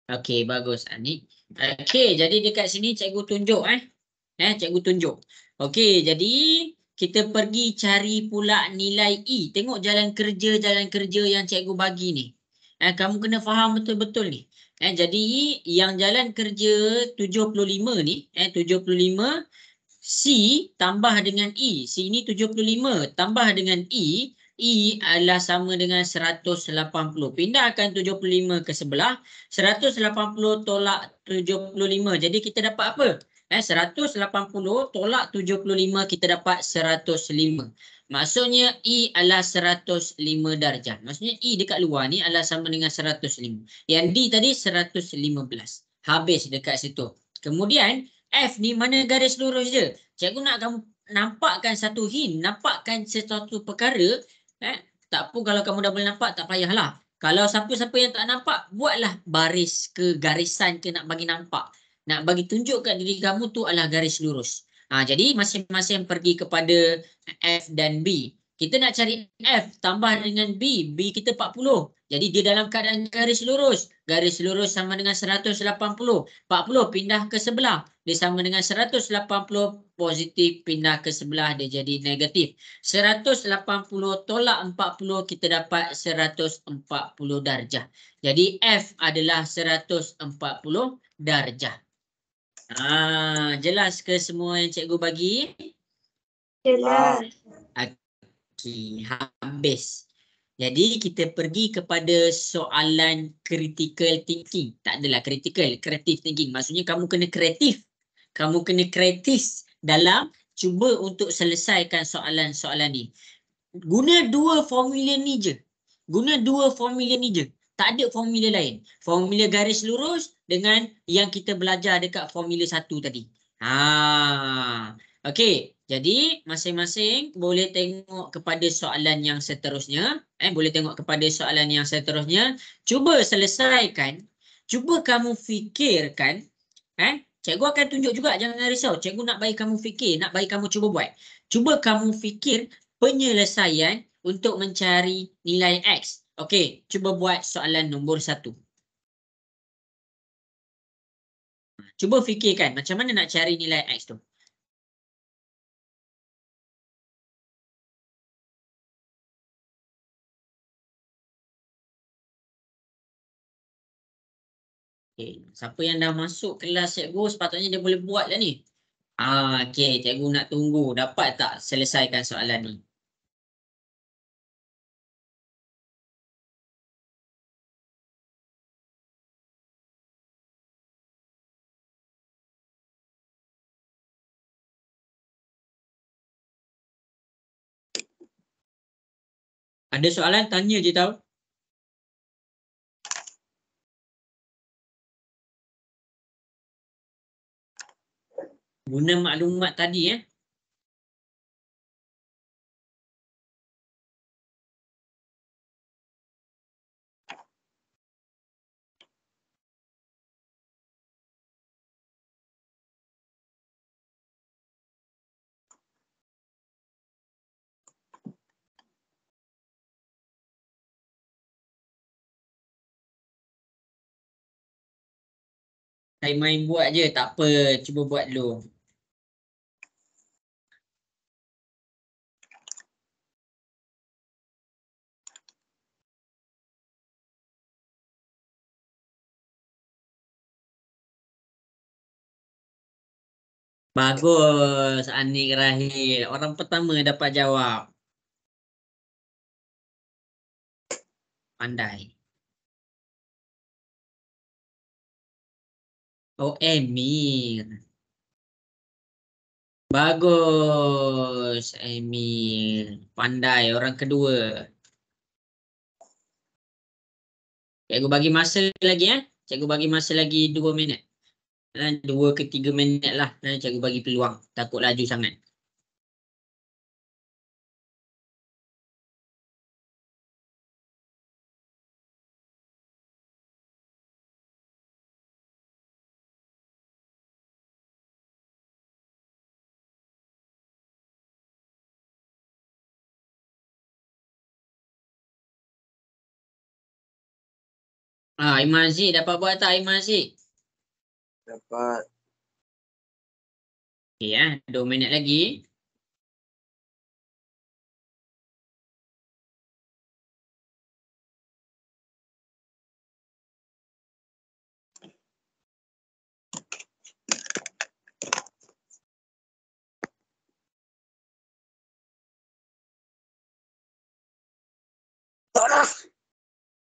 S1: Okey, bagus Anik. Okey, jadi dekat sini cikgu tunjuk cikgu tunjuk. Okey, jadi kita pergi cari pula nilai E. Tengok jalan kerja yang cikgu bagi ni. Kamu kena faham betul-betul ni. Jadi yang jalan kerja 75 ni, 75 C tambah dengan E. C ni 75 tambah dengan E. E adalah sama dengan 180. Pindahkan 75 ke sebelah. 180 tolak 75. Jadi kita dapat apa? 180 tolak 75 kita dapat 105. Maksudnya E adalah 105 darjah. Maksudnya E dekat luar ni adalah sama dengan 105. Yang D tadi 115. Habis dekat situ. Kemudian F ni mana garis lurus je. Cikgu nak kamu nampakkan satu hint, nampakkan sesuatu perkara. Tak apa kalau kamu dah boleh nampak, tak payahlah. Kalau siapa-siapa yang tak nampak, buatlah baris ke garisan ke nak bagi nampak. Nak bagi tunjuk kat diri kamu tu adalah garis lurus. Jadi masing-masing pergi kepada F dan B. Kita nak cari F tambah dengan B. B kita 40. Jadi dia dalam keadaan garis lurus. Garis lurus sama dengan 180. 40 pindah ke sebelah. Dia sama dengan 180 positif pindah ke sebelah. Dia jadi negatif. 180 tolak 40 kita dapat 140 darjah. Jadi F adalah 140 darjah. Jelas ke semua yang cikgu bagi?
S2: Jelas.
S1: Okey, habis. Jadi kita pergi kepada soalan critical thinking. Tak adalah critical, creative thinking. Maksudnya kamu kena kreatif. Kamu kena kreatif dalam cuba untuk selesaikan soalan-soalan ni. Guna dua formula ni je. Guna dua formula ni je. Tak ada formula lain. Formula garis lurus dengan yang kita belajar dekat formula 1 tadi. Okey. Jadi masing-masing boleh tengok kepada soalan yang seterusnya. Boleh tengok kepada soalan yang seterusnya. Cuba selesaikan. Cuba kamu fikirkan. Cikgu akan tunjuk juga, jangan risau. Cikgu nak bagi kamu fikir, nak bagi kamu cuba buat. Cuba kamu fikir penyelesaian untuk mencari nilai X. Okey, cuba buat soalan nombor 1. Cuba fikirkan macam mana nak cari nilai X tu. Okay. Siapa yang dah masuk kelas cikgu sepatutnya dia boleh buat lah ni. Okey, cikgu nak tunggu. Dapat tak selesaikan soalan ni? Ada soalan tanya je tau. Guna maklumat tadi Saya main buat je, tak apa. Cuba buat dulu. Bagus, Anik Rahil. Orang pertama dapat jawab. Pandai. Oh, Emir. Bagus, Emir. Pandai, orang kedua. Cikgu bagi masa lagi Cikgu bagi masa lagi 2 minit. 2 ke 3 minit lah. Cikgu bagi peluang. Takut laju sangat. Iman Aziz dapat buat tak Iman Aziz?
S3: Dapat.
S1: Okey 2 minit lagi.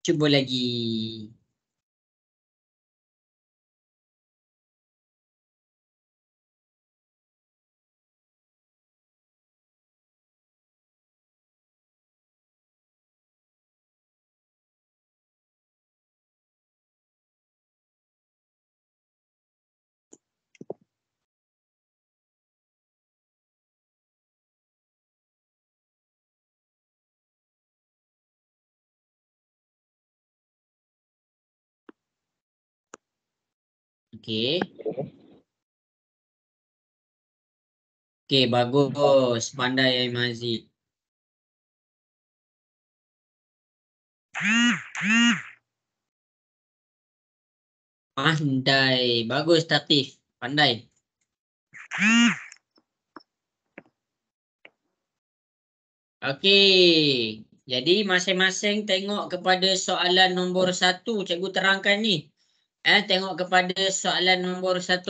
S1: Cuba lagi. Okey. Okey, bagus. Pandai Aimazi. Pandai. Bagus Tatif. Pandai. Okey. Jadi masing-masing tengok kepada soalan nombor 1. Cikgu terangkan ni. Tengok kepada soalan nombor 1.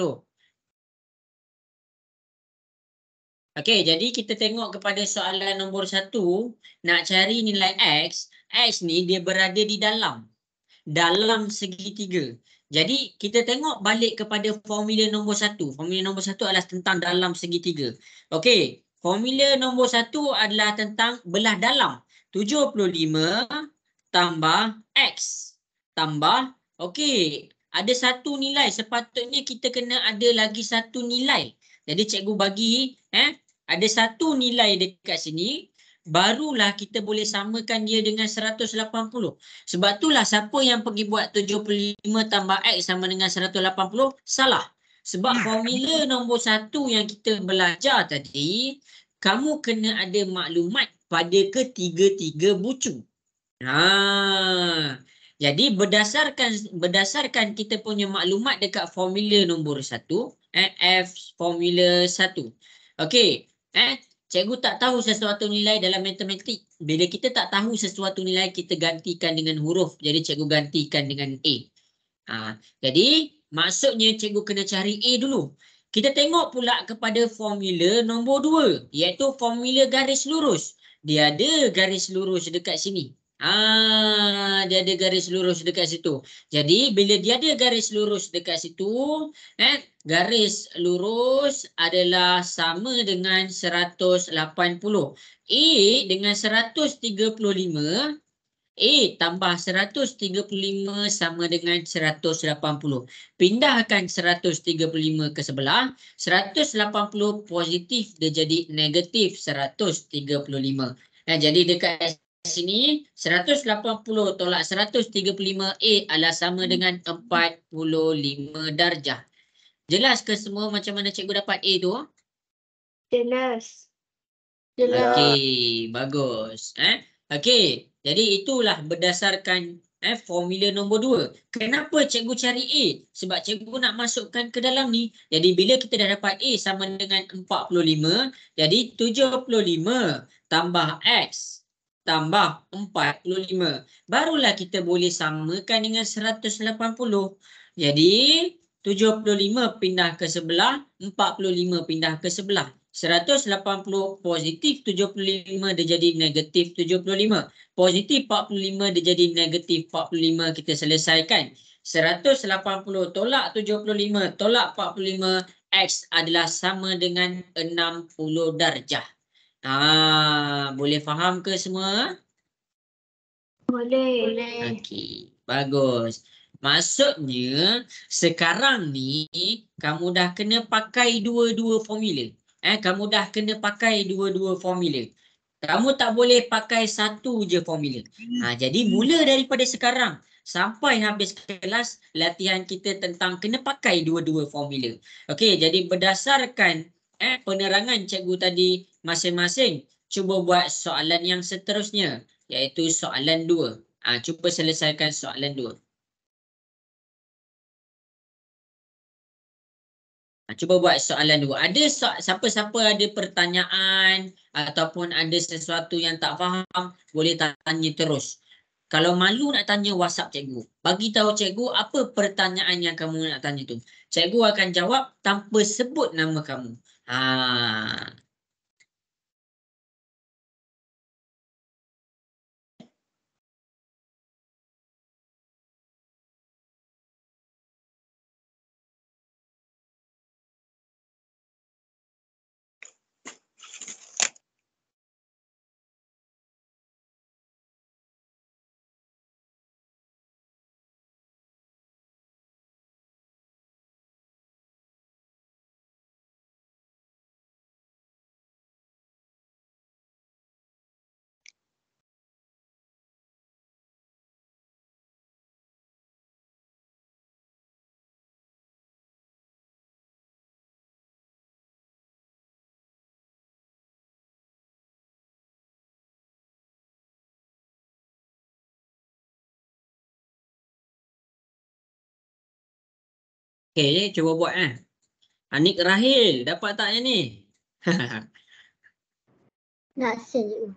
S1: Okey, jadi kita tengok kepada soalan nombor 1. Nak cari nilai X. X ni dia berada di dalam segitiga. Jadi kita tengok balik kepada formula nombor 1. Formula nombor 1 adalah tentang dalam segitiga. Okey, formula nombor 1 adalah tentang belah dalam. 75 tambah X tambah, okey, ada satu nilai. Sepatutnya kita kena ada lagi satu nilai. Jadi cikgu bagi ada satu nilai dekat sini. Barulah kita boleh samakan dia dengan 180. Sebab itulah siapa yang pergi buat 75 tambah X sama dengan 180 salah. Sebab formula nombor 1 yang kita belajar tadi, kamu kena ada maklumat pada ketiga-tiga bucu. Jadi berdasarkan kita punya maklumat dekat formula nombor 1, F formula 1. Okey, cikgu tak tahu sesuatu nilai dalam matematik. Bila kita tak tahu sesuatu nilai, kita gantikan dengan huruf. Jadi cikgu gantikan dengan A. Jadi maksudnya cikgu kena cari A dulu. Kita tengok pula kepada formula nombor 2, iaitu formula garis lurus. Dia ada garis lurus dekat sini. Dia ada garis lurus dekat situ. Jadi bila dia ada garis lurus dekat situ, garis lurus adalah sama dengan 180. A dengan 135, A tambah 135 sama dengan 180. Pindahkan 135 ke sebelah. 180 positif dia jadi negatif 135. Jadi dekat sini 180 tolak 135 A adalah sama dengan 45 darjah. Jelas ke semua macam mana cikgu dapat A tu?
S2: Jelas.
S1: Okey, bagus. Okey, jadi itulah berdasarkan formula nombor 2. Kenapa cikgu cari A? Sebab cikgu nak masukkan ke dalam ni. Jadi bila kita dah dapat A sama dengan 45, jadi 75 tambah X tambah 45. Barulah kita boleh samakan dengan 180. Jadi 75 pindah ke sebelah, 45 pindah ke sebelah. 180 positif 75 dia jadi negatif 75. Positif 45 dia jadi negatif 45. Kita selesaikan. 180 tolak 75 tolak 45, X adalah sama dengan 60 darjah. Boleh faham ke semua?
S2: Boleh.
S1: Okey, bagus. Maksudnya sekarang ni kamu dah kena pakai dua-dua formula. Kamu dah kena pakai dua-dua formula. Kamu tak boleh pakai satu je formula. Jadi mula daripada sekarang sampai habis kelas, latihan kita tentang kena pakai dua-dua formula. Okey, jadi berdasarkan penerangan cikgu tadi, masing-masing cuba buat soalan yang seterusnya, iaitu soalan 2. Cuba selesaikan soalan 2. Cuba buat soalan 2. Ada siapa-siapa ada pertanyaan ataupun ada sesuatu yang tak faham, boleh tanya terus. Kalau malu nak tanya, WhatsApp cikgu. Bagi tahu cikgu apa pertanyaan yang kamu nak tanya tu. Cikgu akan jawab tanpa sebut nama kamu. Okey, cuba buat Anik Rahil, dapat tak yang ni?
S2: Nak send je.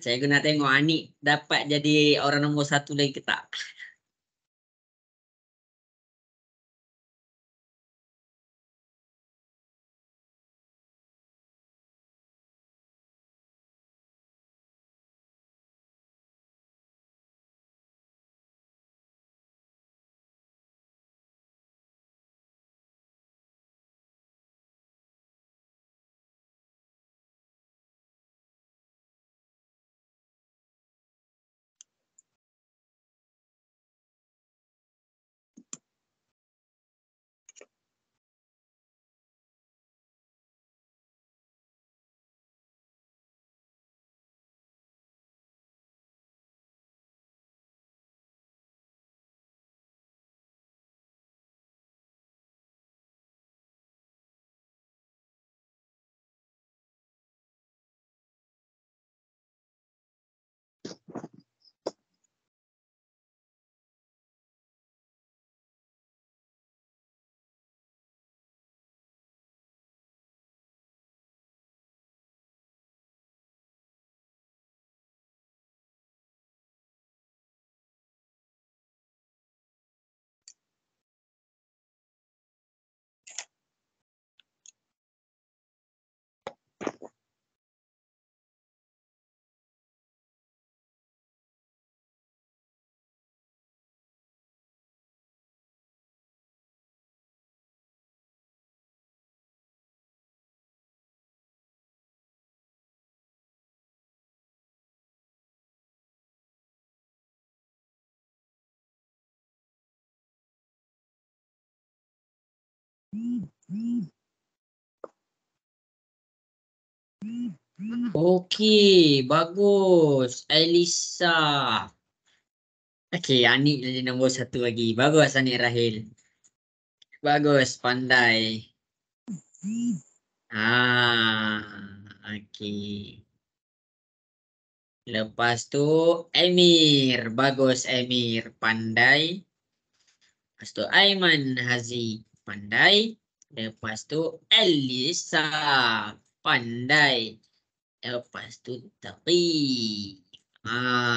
S1: Cikgu nak tengok Anik dapat jadi orang nombor 1 lagi ke tak? Okey, bagus. Elisa. Okey, Anik jadi nombor 1 lagi. Bagus Anik Rahil. Bagus, pandai. Okey. Lepas tu Emir. Bagus Emir, pandai. Lepas tu Aiman Haziq, pandai. Lepas tu Elisa, pandai. Lepas tu Taqi.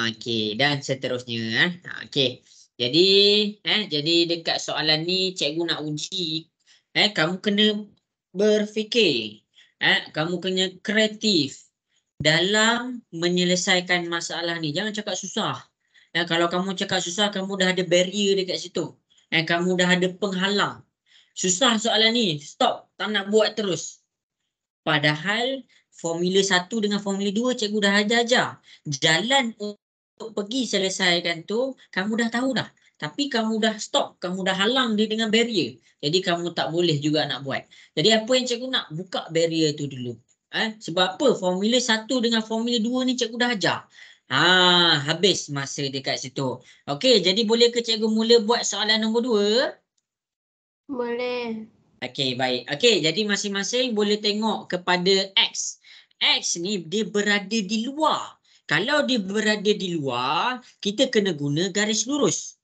S1: Okey, dan seterusnya. Okey. Jadi dekat soalan ni cikgu nak uji kamu kena berfikir. Kamu kena kreatif dalam menyelesaikan masalah ni. Jangan cakap susah. Kalau kamu cakap susah, kamu dah ada barrier dekat situ. Kamu dah ada penghalang. Susah soalan ni. Stop. Tak nak buat terus. Padahal Formula 1 dengan Formula 2 cikgu dah ajar. Jalan untuk pergi selesaikan tu, kamu dah tahu dah. Tapi kamu dah stop. Kamu dah halang dia dengan barrier. Jadi kamu tak boleh juga nak buat. Jadi apa yang cikgu nak? Buka barrier tu dulu. Sebab apa? Formula 1 dengan Formula 2 ni cikgu dah ajar. Habis masa dekat situ. Okey, jadi boleh ke cikgu mula buat soalan nombor 2?
S2: Boleh.
S1: Okey, baik. Okey, jadi masing-masing boleh tengok kepada X. X ni dia berada di luar. Kalau dia berada di luar, kita kena guna garis lurus.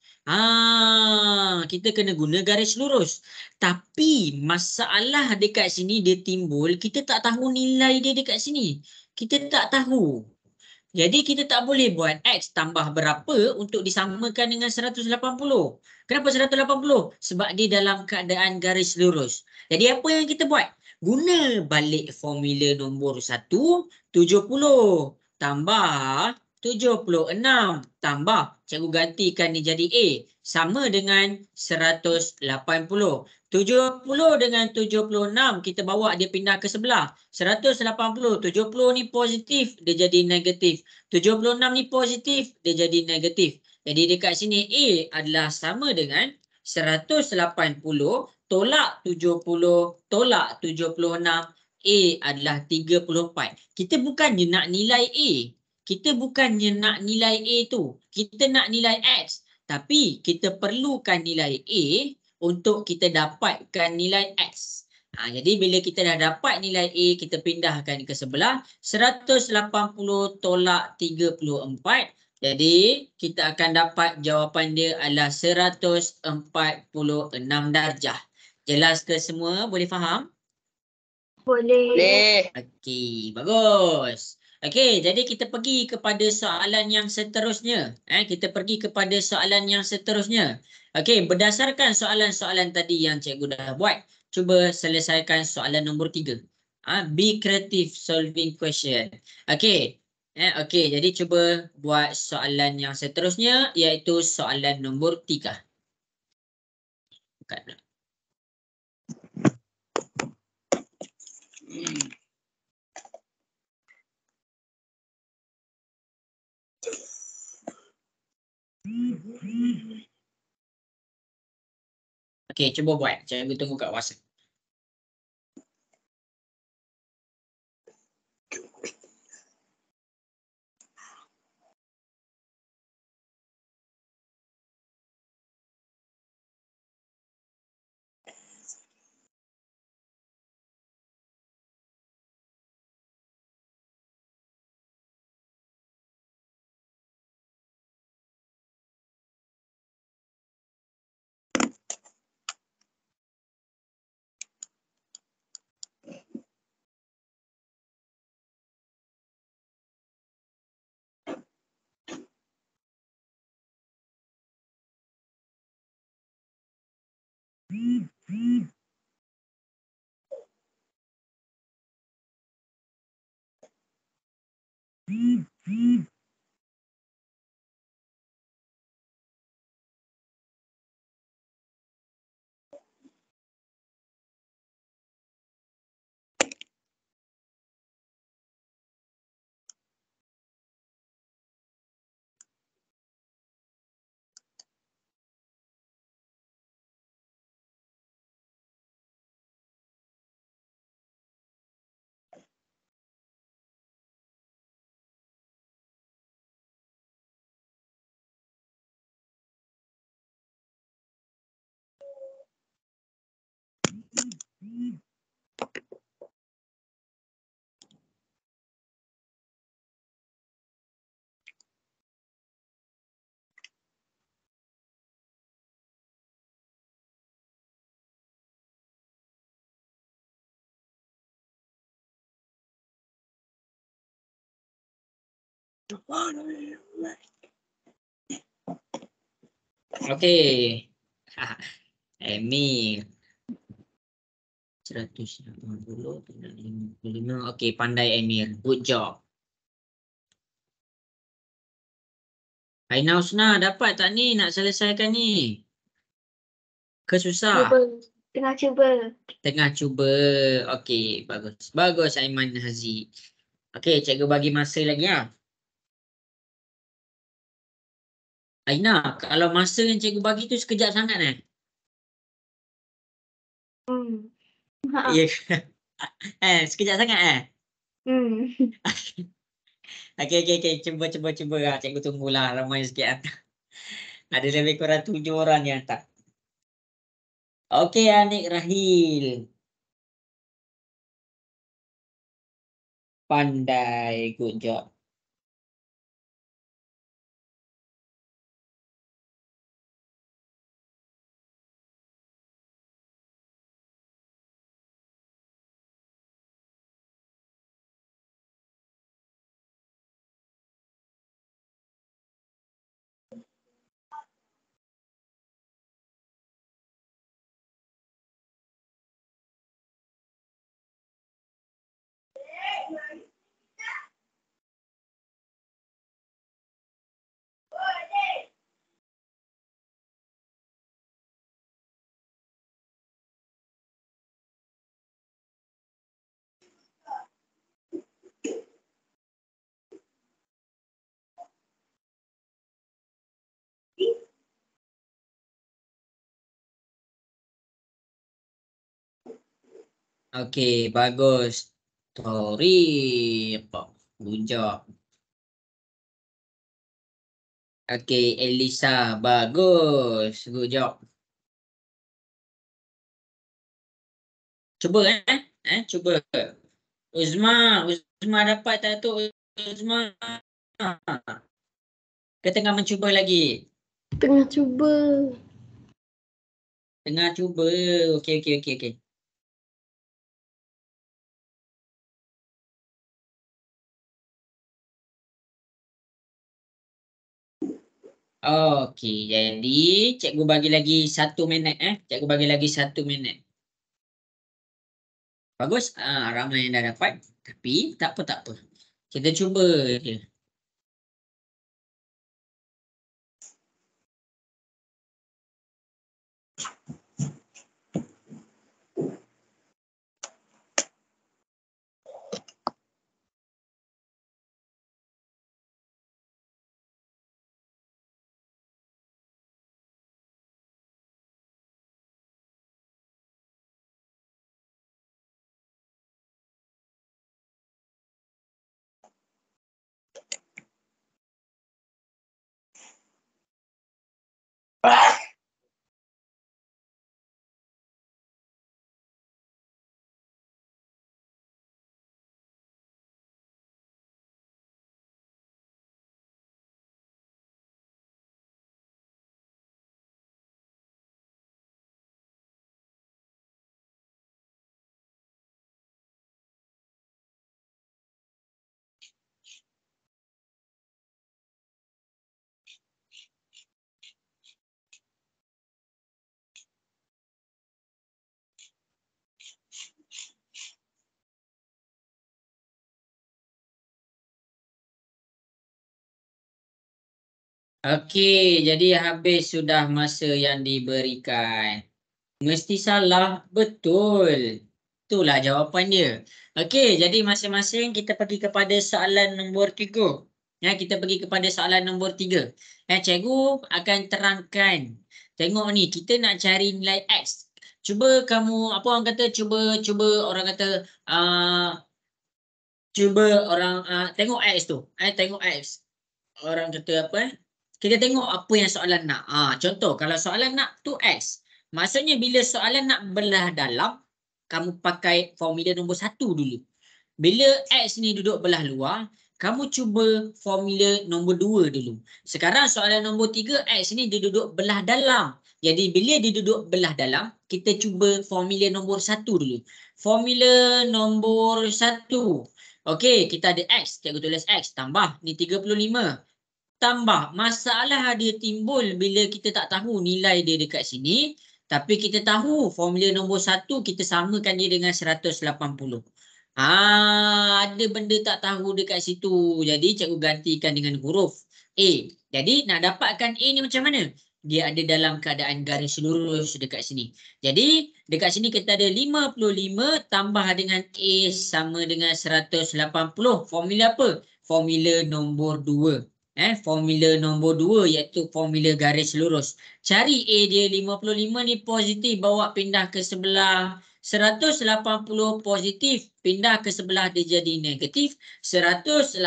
S1: Kita kena guna garis lurus. Tapi masalah dekat sini dia timbul, kita tak tahu nilai dia dekat sini. Kita tak tahu. Jadi kita tak boleh buat X tambah berapa untuk disamakan dengan 180. Kenapa 180? Sebab dia dalam keadaan garis lurus. Jadi apa yang kita buat? Guna balik formula nombor 1, 70 tambah 76 tambah, cikgu gantikan ni jadi A, sama dengan 180. 70 dengan 76 kita bawa dia pindah ke sebelah. 180, 70 ni positif, dia jadi negatif. 76 ni positif, dia jadi negatif. Jadi dekat sini A adalah sama dengan 180 tolak 70 tolak 76. A adalah 34. Kita bukannya nak nilai A. Kita bukannya nak nilai A tu. Kita nak nilai X. Tapi kita perlukan nilai A untuk kita dapatkan nilai X. Jadi bila kita dah dapat nilai A, kita pindahkan ke sebelah. 180 tolak 34 Jadi kita akan dapat jawapan dia adalah 146 darjah. Jelas ke semua? Boleh faham?
S2: Boleh.
S1: Okey, bagus. Okey, jadi kita pergi kepada soalan yang seterusnya. Kita pergi kepada soalan yang seterusnya. Okey, berdasarkan soalan-soalan tadi yang cikgu dah buat, cuba selesaikan soalan nombor 3. Be creative solving question. Okey. Okey, jadi cuba buat soalan yang seterusnya iaitu soalan nombor 3. Bukan. Okey, cuba buat. Cikgu tunggu kat WhatsApp. Okey. Emil. 180 kena 55. Okey, pandai Emil. Good job. Aina Husna, dapat tak ni nak selesaikan ni? Ke susah?
S2: Cuba. Tengah cuba.
S1: Tengah cuba. Okey, bagus. Bagus Aiman Haziq. Okey, cikgu bagi masa lagi ya. Aina, kalau masa yang cikgu bagi tu sekejap sangat
S2: Ha.
S1: Ya. Sekejap sangat Okey. Cuba. Cikgu tunggulah ramai sikit. Ada lebih kurang 7 orang yang tak. Okey, Anik Rahil. Pandai, good job. Okey, bagus. Tori. Good job. Okey, Elisa. Bagus. Good job. Cuba cuba. Uzma dapat tak tu Uzma? Ke tengah mencuba lagi?
S2: Tengah cuba.
S1: Tengah cuba. Okey. Okey, jadi cikgu bagi lagi 1 minit Cikgu bagi lagi 1 minit. Bagus. Ramai yang dah dapat. Tapi tak apa. Kita cuba je. Okey, jadi habis sudah masa yang diberikan. Mesti salah. Betul. Itulah jawapan dia. Okey, jadi masing-masing kita pergi kepada soalan nombor 3. Kita pergi kepada soalan nombor 3. Cikgu akan terangkan. Tengok ni, kita nak cari nilai X. Cuba kamu, apa orang kata, cuba orang kata, cuba orang tengok X tu. Tengok X. Orang kata apa Kita tengok apa yang soalan nak. Contoh, kalau soalan nak tu X. Maksudnya bila soalan nak belah dalam, kamu pakai formula nombor 1 dulu. Bila X ni duduk belah luar, kamu cuba formula nombor 2 dulu. Sekarang soalan nombor 3, X ni dia duduk belah dalam. Jadi bila dia duduk belah dalam, kita cuba formula nombor 1 dulu. Formula nombor 1. Okey, kita ada X. Cikgu tulis X. Tambah. Ni 35. Tambah. Masalah dia timbul bila kita tak tahu nilai dia dekat sini. Tapi kita tahu formula nombor 1 kita samakan dia dengan 180. Ada benda tak tahu dekat situ. Jadi cikgu gantikan dengan huruf A. Jadi nak dapatkan A ni macam mana? Dia ada dalam keadaan garis lurus dekat sini. Jadi dekat sini kita ada 55 tambah dengan A sama dengan 180. Formula apa? Formula nombor 2. Formula nombor 2 iaitu formula garis lurus. Cari A dia 55 ni positif, bawa pindah ke sebelah. 180 positif, pindah ke sebelah dia jadi negatif. 180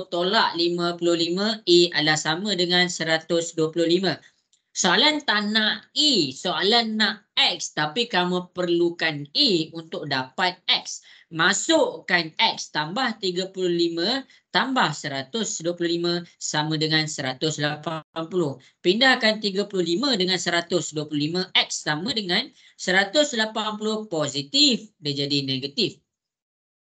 S1: tolak 55, A adalah sama dengan 125. Soalan tak nak E, soalan nak X. Tapi kamu perlukan E untuk dapat X. Masukkan X tambah 35 tambah 125 sama dengan 180. Pindahkan 35 dengan 125, X sama dengan 180 positif, dia jadi negatif.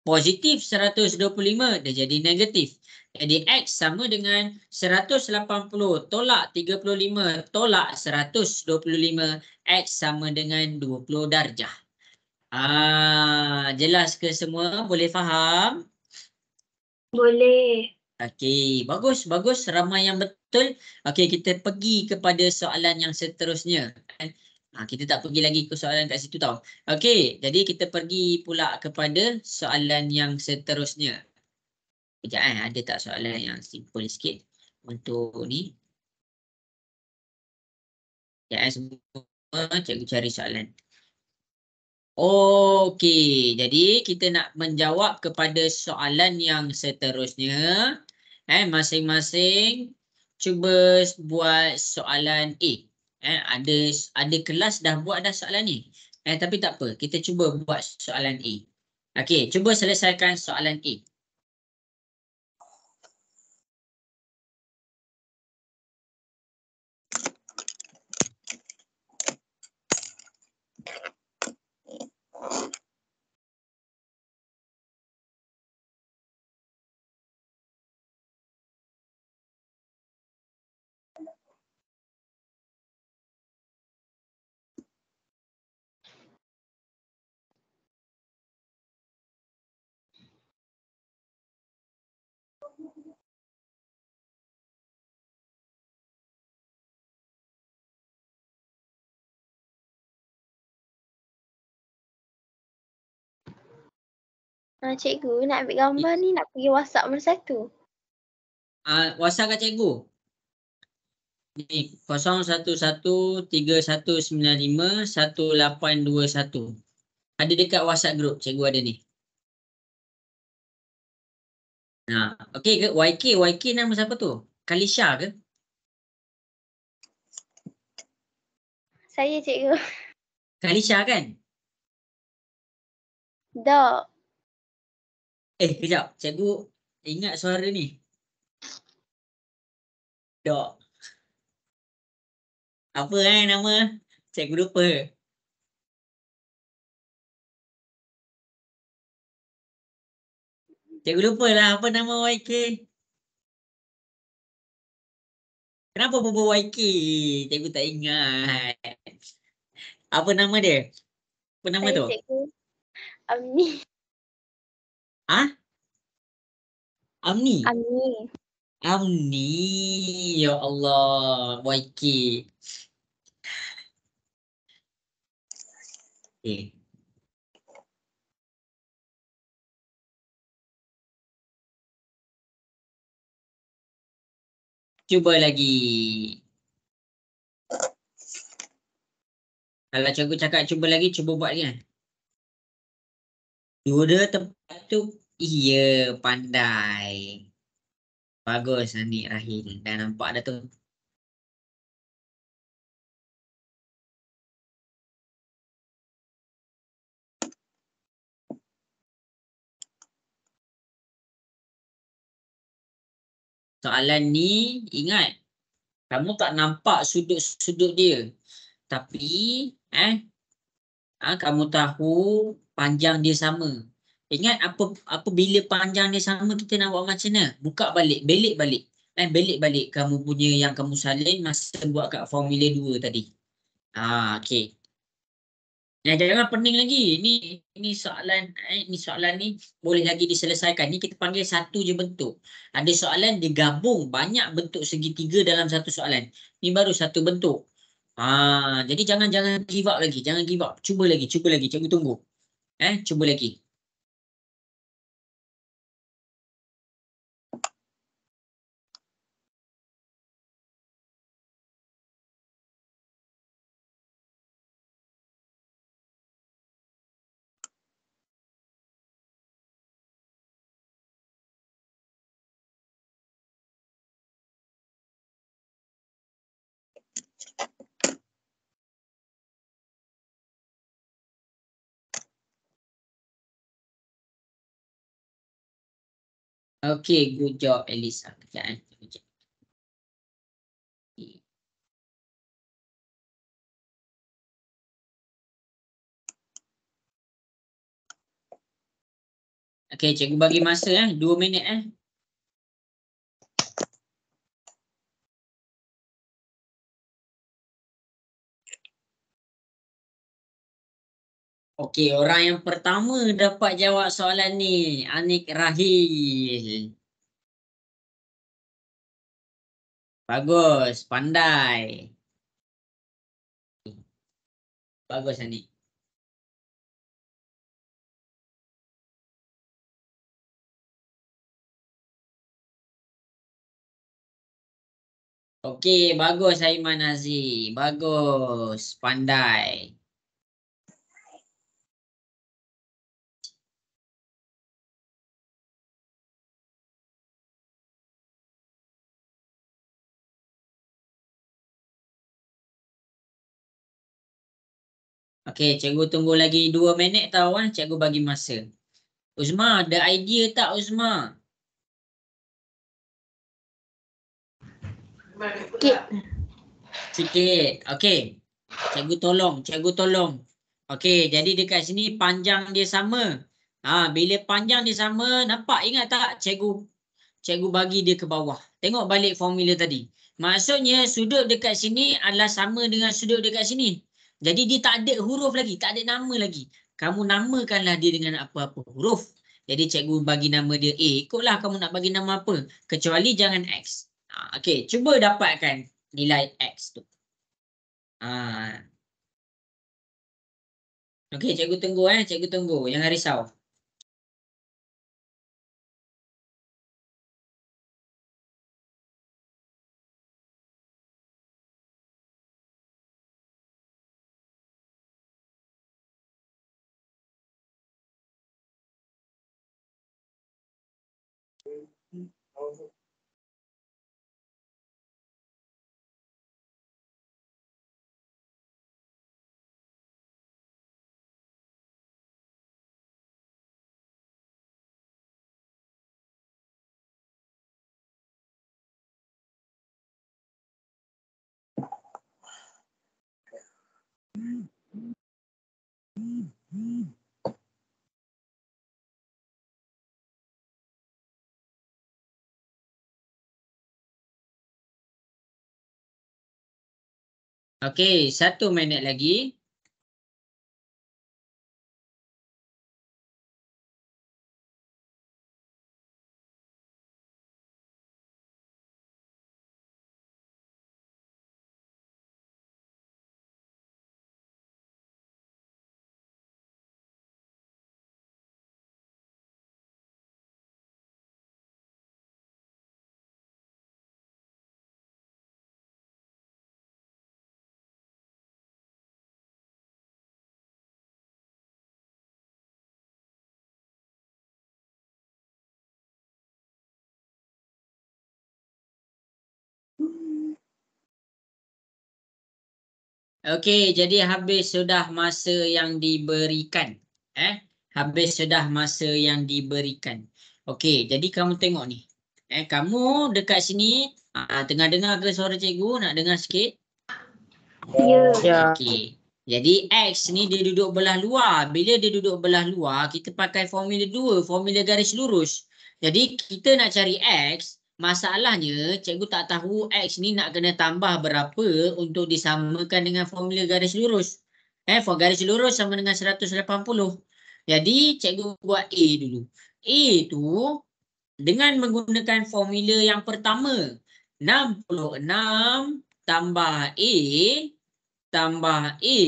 S1: Positif 125, dia jadi negatif. Jadi X sama dengan 180 tolak 35 tolak 125, X sama dengan 20 darjah. Jelas ke semua? Boleh faham?
S2: Boleh.
S1: Okey, bagus. Ramai yang betul. Okey, kita pergi kepada soalan yang seterusnya. Kita tak pergi lagi ke soalan kat situ tau. Okey, jadi kita pergi pula kepada soalan yang seterusnya. Sekejap ada tak soalan yang simple sikit untuk ni? Semua cikgu cari soalan. Okey, jadi kita nak menjawab kepada soalan yang seterusnya. Masing-masing cuba buat soalan A. Ada kelas dah buat dah soalan ni. Tapi tak apa, kita cuba buat soalan A. Okey, cuba selesaikan soalan A.
S2: Cikgu nak ambil gambar ni nak pergi WhatsApp mana satu?
S1: WhatsApp kat cikgu. Ni 011319511821. Ada dekat WhatsApp group cikgu ada ni. Okey ke? YK nama siapa tu? Kalisha ke?
S2: Saya cikgu.
S1: Kalisha kan?
S2: Tak.
S1: Kejap. Cikgu ingat suara ni. Tak. Apa nama? Cikgu lupa. Cikgu lupa lah apa nama YK. Kenapa berbual YK? Cikgu tak ingat. Apa nama dia? Apa nama
S2: Saya
S1: tu?
S2: cikgu Amni.
S1: Amni?
S2: Amni.
S1: Amni. Ya Allah. YK. Cuba lagi. Kalau cikgu cakap cuba lagi, cuba buat lagi kan? Dua tempat tu, iya pandai. Bagus Anik Rahil. Dah nampak dah tu. Soalan ni, ingat. Kamu tak nampak sudut-sudut dia. Tapi, kamu tahu panjang dia sama. Ingat apa bila panjang dia sama kita nak buat macam mana? Buka balik, belik balik. Belik balik kamu punya yang kamu salin masa buat kat formula 2 tadi. Okey. Jangan pening lagi. Ini soalan ni boleh lagi diselesaikan. Ni kita panggil satu je bentuk. Ada soalan digabung banyak bentuk segitiga dalam satu soalan. Ni baru satu bentuk. Jadi jangan give up lagi. Jangan give up. Cuba lagi. Cikgu tunggu. Cuba lagi. Okay, good job Elisa. Kejap. Okay, cikgu bagi masa 2 minit Okey, orang yang pertama dapat jawab soalan ni, Anik Rahil. Bagus, pandai. Bagus Anik. Okey, bagus Aiman Aziz. Bagus, pandai. Okey, cikgu tunggu lagi 2 minit tau cikgu bagi masa. Uzma, ada idea tak Uzma? Sikit. Okey. Cikgu tolong. Okey, jadi dekat sini panjang dia sama. Bila panjang dia sama, nampak ingat tak cikgu bagi dia ke bawah. Tengok balik formula tadi. Maksudnya sudut dekat sini adalah sama dengan sudut dekat sini. Jadi dia tak ada huruf lagi, tak ada nama lagi. Kamu namakanlah dia dengan apa-apa huruf. Jadi cikgu bagi nama dia A. Ikutlah kamu nak bagi nama apa. Kecuali jangan X. Okey, cuba dapatkan nilai X tu. Okey, cikgu tunggu. Jangan risau. Okey, 1 minit lagi. Okey, jadi habis sudah masa yang diberikan. Habis sudah masa yang diberikan. Okey, jadi kamu tengok ni. Kamu dekat sini tengah dengar ke suara cikgu? Nak dengar sikit?
S2: Ya.
S1: Okey. Jadi X ni dia duduk belah luar. Bila dia duduk belah luar, kita pakai formula 2, formula garis lurus. Jadi kita nak cari X, masalahnya cikgu tak tahu X ni nak kena tambah berapa untuk disamakan dengan formula garis lurus. Garis lurus sama dengan 180. Jadi cikgu buat A dulu. A tu dengan menggunakan formula yang pertama. 66 tambah A tambah A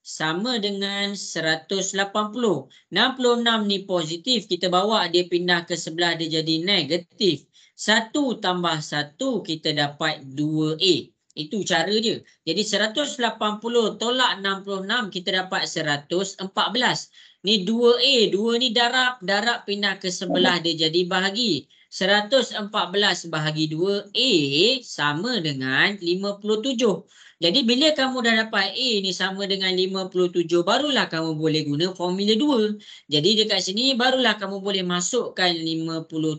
S1: sama dengan 180. 66 ni positif. Kita bawa dia pindah ke sebelah dia jadi negatif. 1 tambah 1 kita dapat 2A. Itu cara dia. Jadi 180 tolak 66 kita dapat 114. Ni 2A. 2 ni darab. Darab pindah ke sebelah dia jadi bahagi. 114 bahagi 2A sama dengan 57. Jadi bila kamu dah dapat A ni sama dengan 57, barulah kamu boleh guna formula 2. Jadi dekat sini barulah kamu boleh masukkan 57.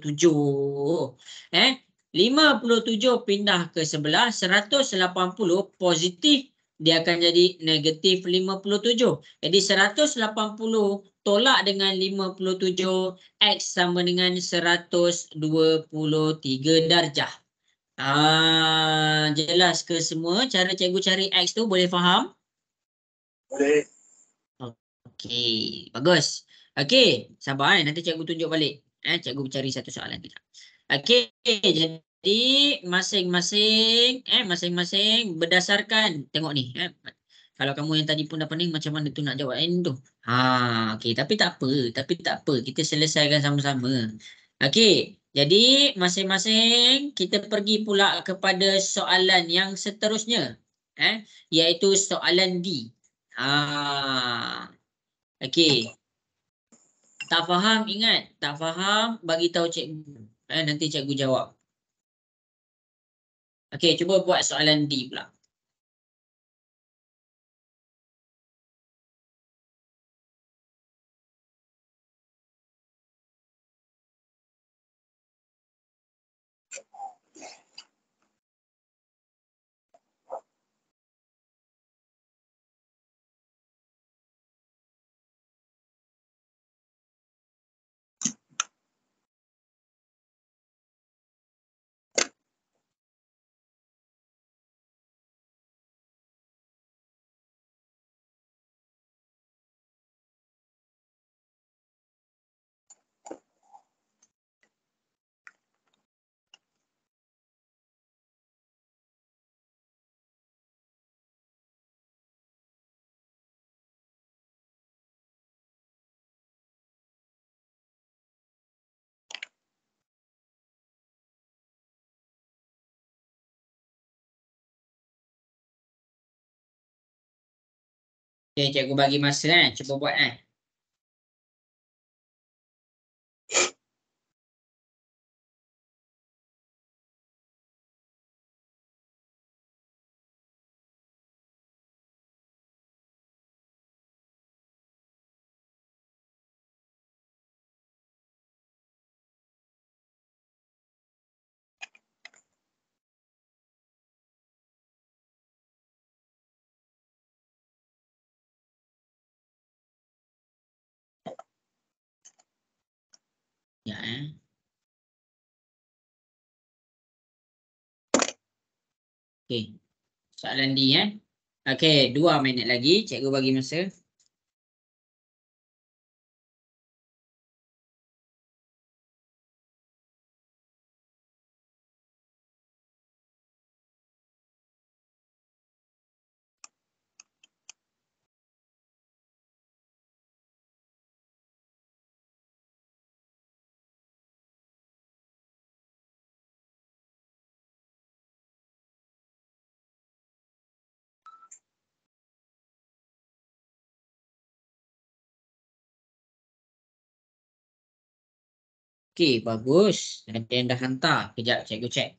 S1: 57 pindah ke sebelah, 180 positif, dia akan jadi negatif 57. Jadi 180 tolak dengan 57, X sama dengan 123 darjah. Jelas ke semua cara cikgu cari X tu? Boleh faham?
S3: Boleh.
S1: Okey, bagus. Okey, sabar nanti cikgu tunjuk balik. Cikgu cari satu soalan kita. Okey, jadi masing-masing berdasarkan tengok ni. Kalau kamu yang tadi pun dah pening macam mana tu nak jawab tu. Okey, tapi tak apa. Kita selesaikan sama-sama. Okey, jadi masing-masing kita pergi pula kepada soalan yang seterusnya. Iaitu soalan D. Okey. Tak faham, ingat. Tak faham, bagi tahu cikgu. Nanti cikgu jawab. Okey, cuba buat soalan D pula. Okey, cikgu bagi masa cuba buat Okey. Soalan D Okey, 2 minit lagi cikgu bagi masa. Okey, bagus. Ada yang dah hantar. Kejap cikgu cek.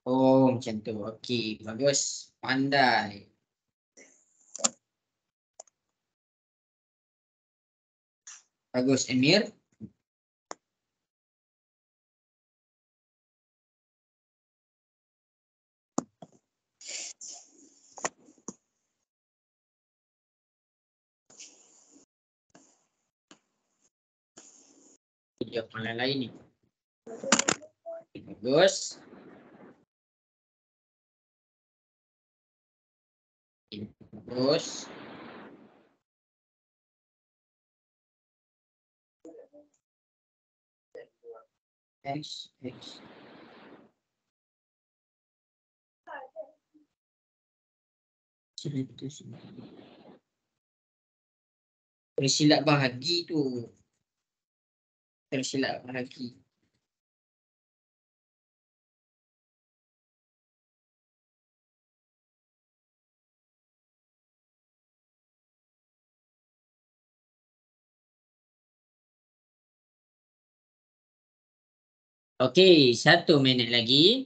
S1: Oh, macam tu. Okey, bagus. Pandai. Bagus, Emir. Jawapan lain ni. Bagus. Bagus. X. Tersilap bahagi tu. Tersilap bahagi. Okey, 1 minit lagi.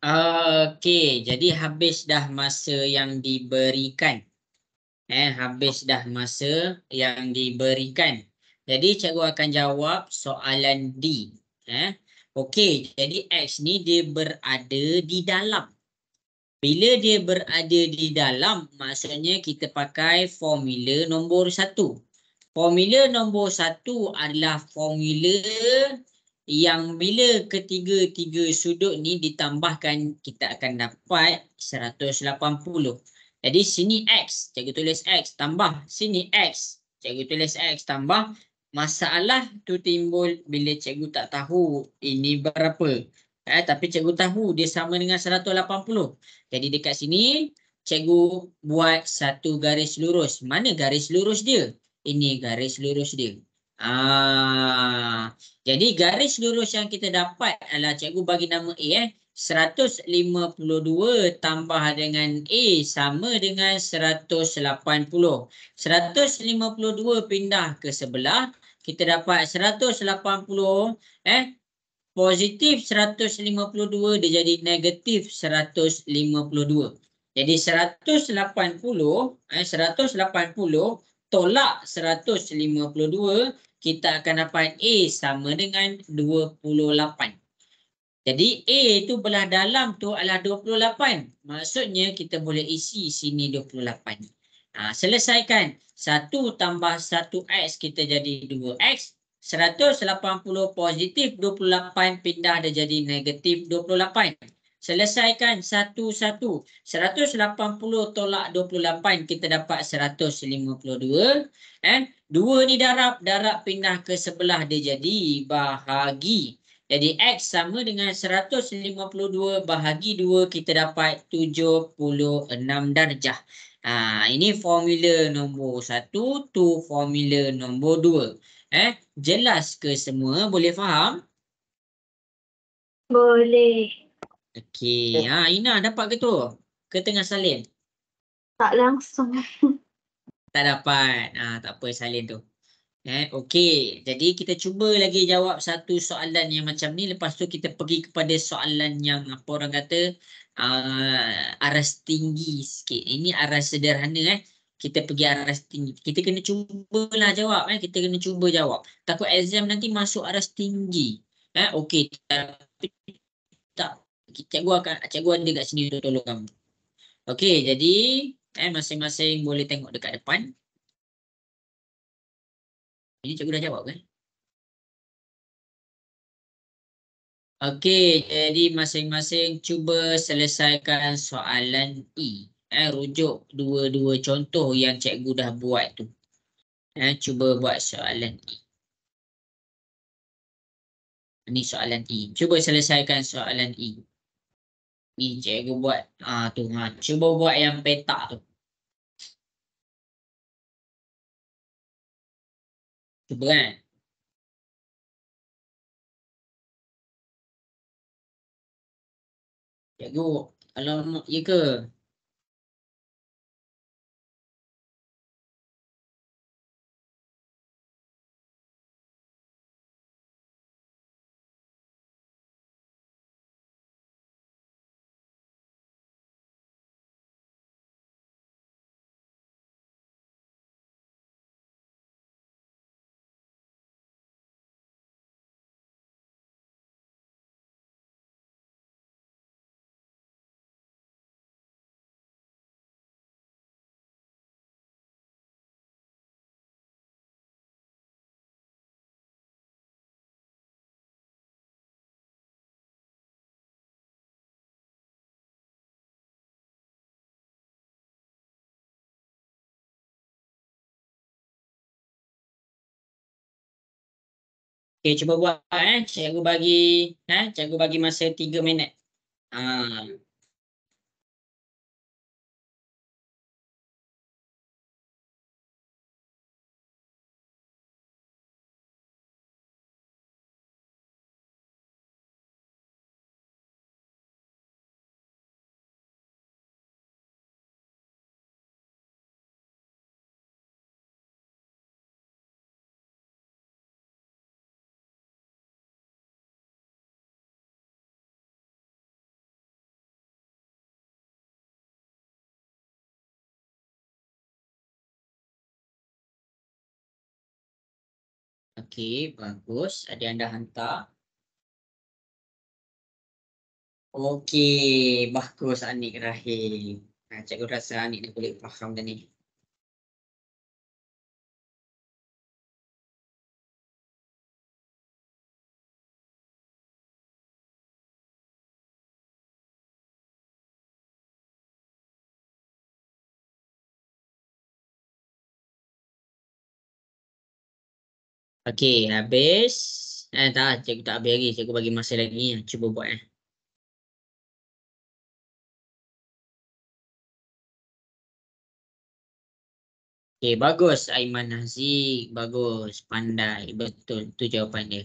S1: Okey, jadi habis dah masa yang diberikan. Habis dah masa yang diberikan. Jadi cikgu akan jawab soalan D. Okey, jadi X ni dia berada di dalam. Bila dia berada di dalam, maksudnya kita pakai formula nombor 1. Formula nombor 1 adalah formula yang bila ketiga-tiga sudut ni ditambahkan, kita akan dapat 180. Jadi sini X, cikgu tulis X, tambah sini X, cikgu tulis X, tambah. Masalah tu timbul bila cikgu tak tahu ini berapa. Tapi cikgu tahu dia sama dengan 180. Jadi dekat sini cikgu buat satu garis lurus. Mana garis lurus dia? Ini garis lurus dia. Jadi garis lurus yang kita dapat adalah cikgu bagi nama A 152 tambah dengan A sama dengan 180. 152 pindah ke sebelah, kita dapat 180 positif 152 dia jadi negatif 152. Jadi 180 tolak 152 kita akan dapat A sama dengan 28. Jadi A tu belah dalam tu adalah 28. Maksudnya kita boleh isi sini 28. Selesaikan 1 tambah 1x kita jadi 2x. 180 positif 28 pindah dia jadi negatif 28. Selesaikan 1-1. 180 tolak 28 kita dapat 152. 2 ni darab pindah ke sebelah dia jadi bahagi. Jadi X sama dengan 152 bahagi 2 kita dapat 76 darjah. Ini formula nombor 1 tu formula nombor 2. Jelas ke semua? Boleh faham?
S2: Boleh.
S1: Okey. Ina dapat ke tu? Ke tengah salin?
S2: Tak langsung.
S1: Tak dapat. Tak apa salin tu. Okey, jadi kita cuba lagi jawab satu soalan yang macam ni. Lepas tu kita pergi kepada soalan yang apa orang kata aras tinggi sikit. Ini aras sederhana Kita pergi aras tinggi. Kita kena cubalah jawab Kita kena cuba jawab. Takut exam nanti masuk aras tinggi. Okey, tapi tak. Cikgu ada kat sini untuk tolong kamu. Okey, jadi masing-masing boleh tengok dekat depan. Ini cikgu dah jawab kan? Okey, jadi masing-masing cuba selesaikan soalan E. Rujuk dua-dua contoh yang cikgu dah buat tu. Cuba buat soalan E. Ini soalan E. Cuba selesaikan soalan E. Ni cikgu buat tu. Cuba buat yang petak tu. Cuba kan? Cikgu, alamak, ya ke? Okey, cuba buat cikgu bagi masa 3 minit. Okey, bagus. Ada yang dah hantar. Okey, bagus Anik Rahim. Cikgu rasa Anik ni boleh faham dah ni. Okey, habis. Tak, cikgu tak habis lagi. Cikgu bagi masa lagi. Cuba buat Okey, bagus Aiman Haziq. Bagus, pandai. Betul, tu jawapan dia.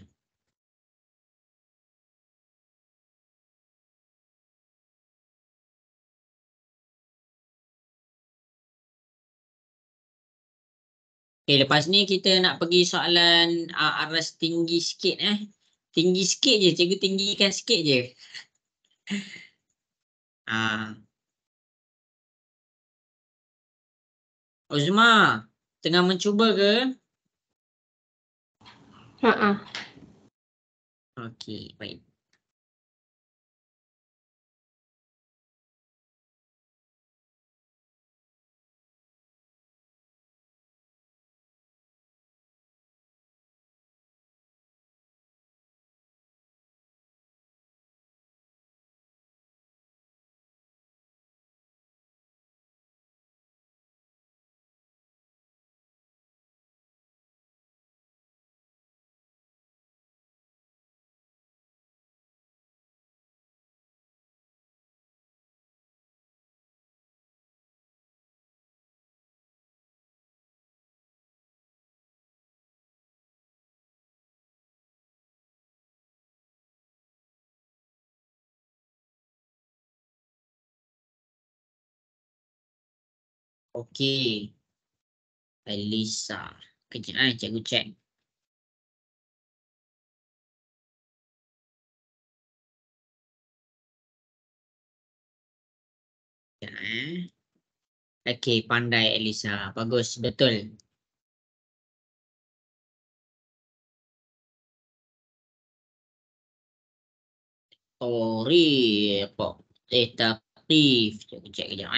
S1: Okey, lepas ni kita nak pergi soalan aras tinggi sikit Tinggi sikit je, cikgu tinggikan sikit je. Uzma, tengah mencuba ke? Okey, baik. Okey. Elisa. Kejap cikgu cek. Okey, pandai Elisa. Bagus, betul. Tariq. Taqif. Cikgu cek kejap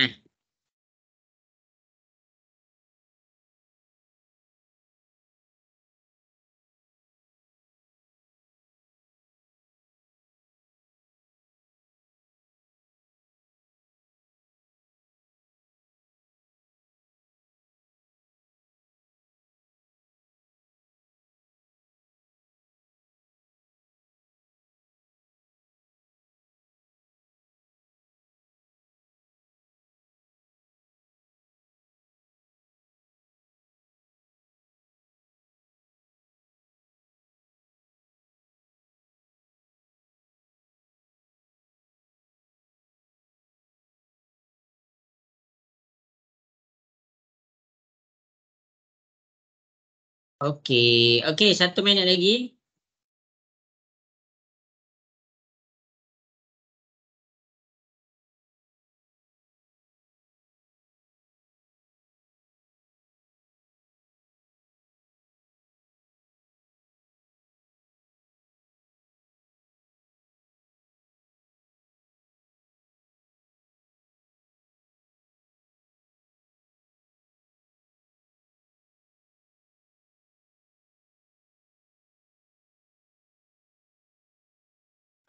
S1: Okey. Okey, 1 minit lagi.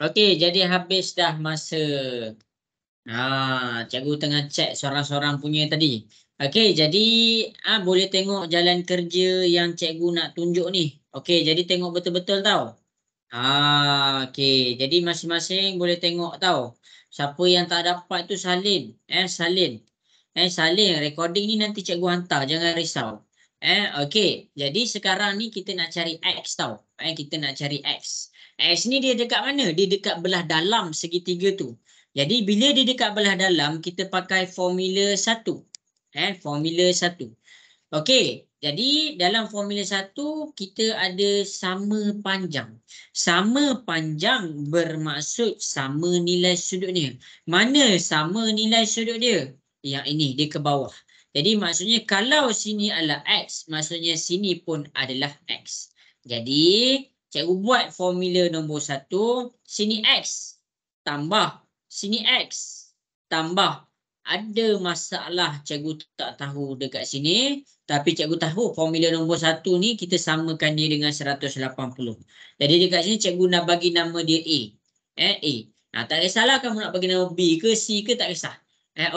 S1: Okey, jadi habis dah masa. Cikgu tengah cek seorang-seorang punya tadi. Okey, jadi boleh tengok jalan kerja yang cikgu nak tunjuk ni. Okey, jadi tengok betul-betul tau. Okey, jadi masing-masing boleh tengok tau. Siapa yang tak dapat tu salin. Salin. Recording ni nanti cikgu hantar, jangan risau. Okey, jadi sekarang ni kita nak cari X tau. Kita nak cari X. X ni dia dekat mana? Dia dekat belah dalam segitiga tu. Jadi bila dia dekat belah dalam, kita pakai formula 1. Formula 1. Okey, jadi dalam formula 1 kita ada sama panjang. Sama panjang bermaksud sama nilai sudutnya. Mana sama nilai sudut dia? Yang ini, dia ke bawah. Jadi maksudnya kalau sini adalah X, maksudnya sini pun adalah X. Jadi cikgu buat formula nombor 1, sini X tambah sini X tambah. Ada masalah cikgu tak tahu dekat sini, tapi cikgu tahu formula nombor 1 ni kita samakan dia dengan 180. Jadi dekat sini cikgu nak bagi nama dia A. A. Tak kisahlah kamu nak bagi nama B ke C ke, tak kisah.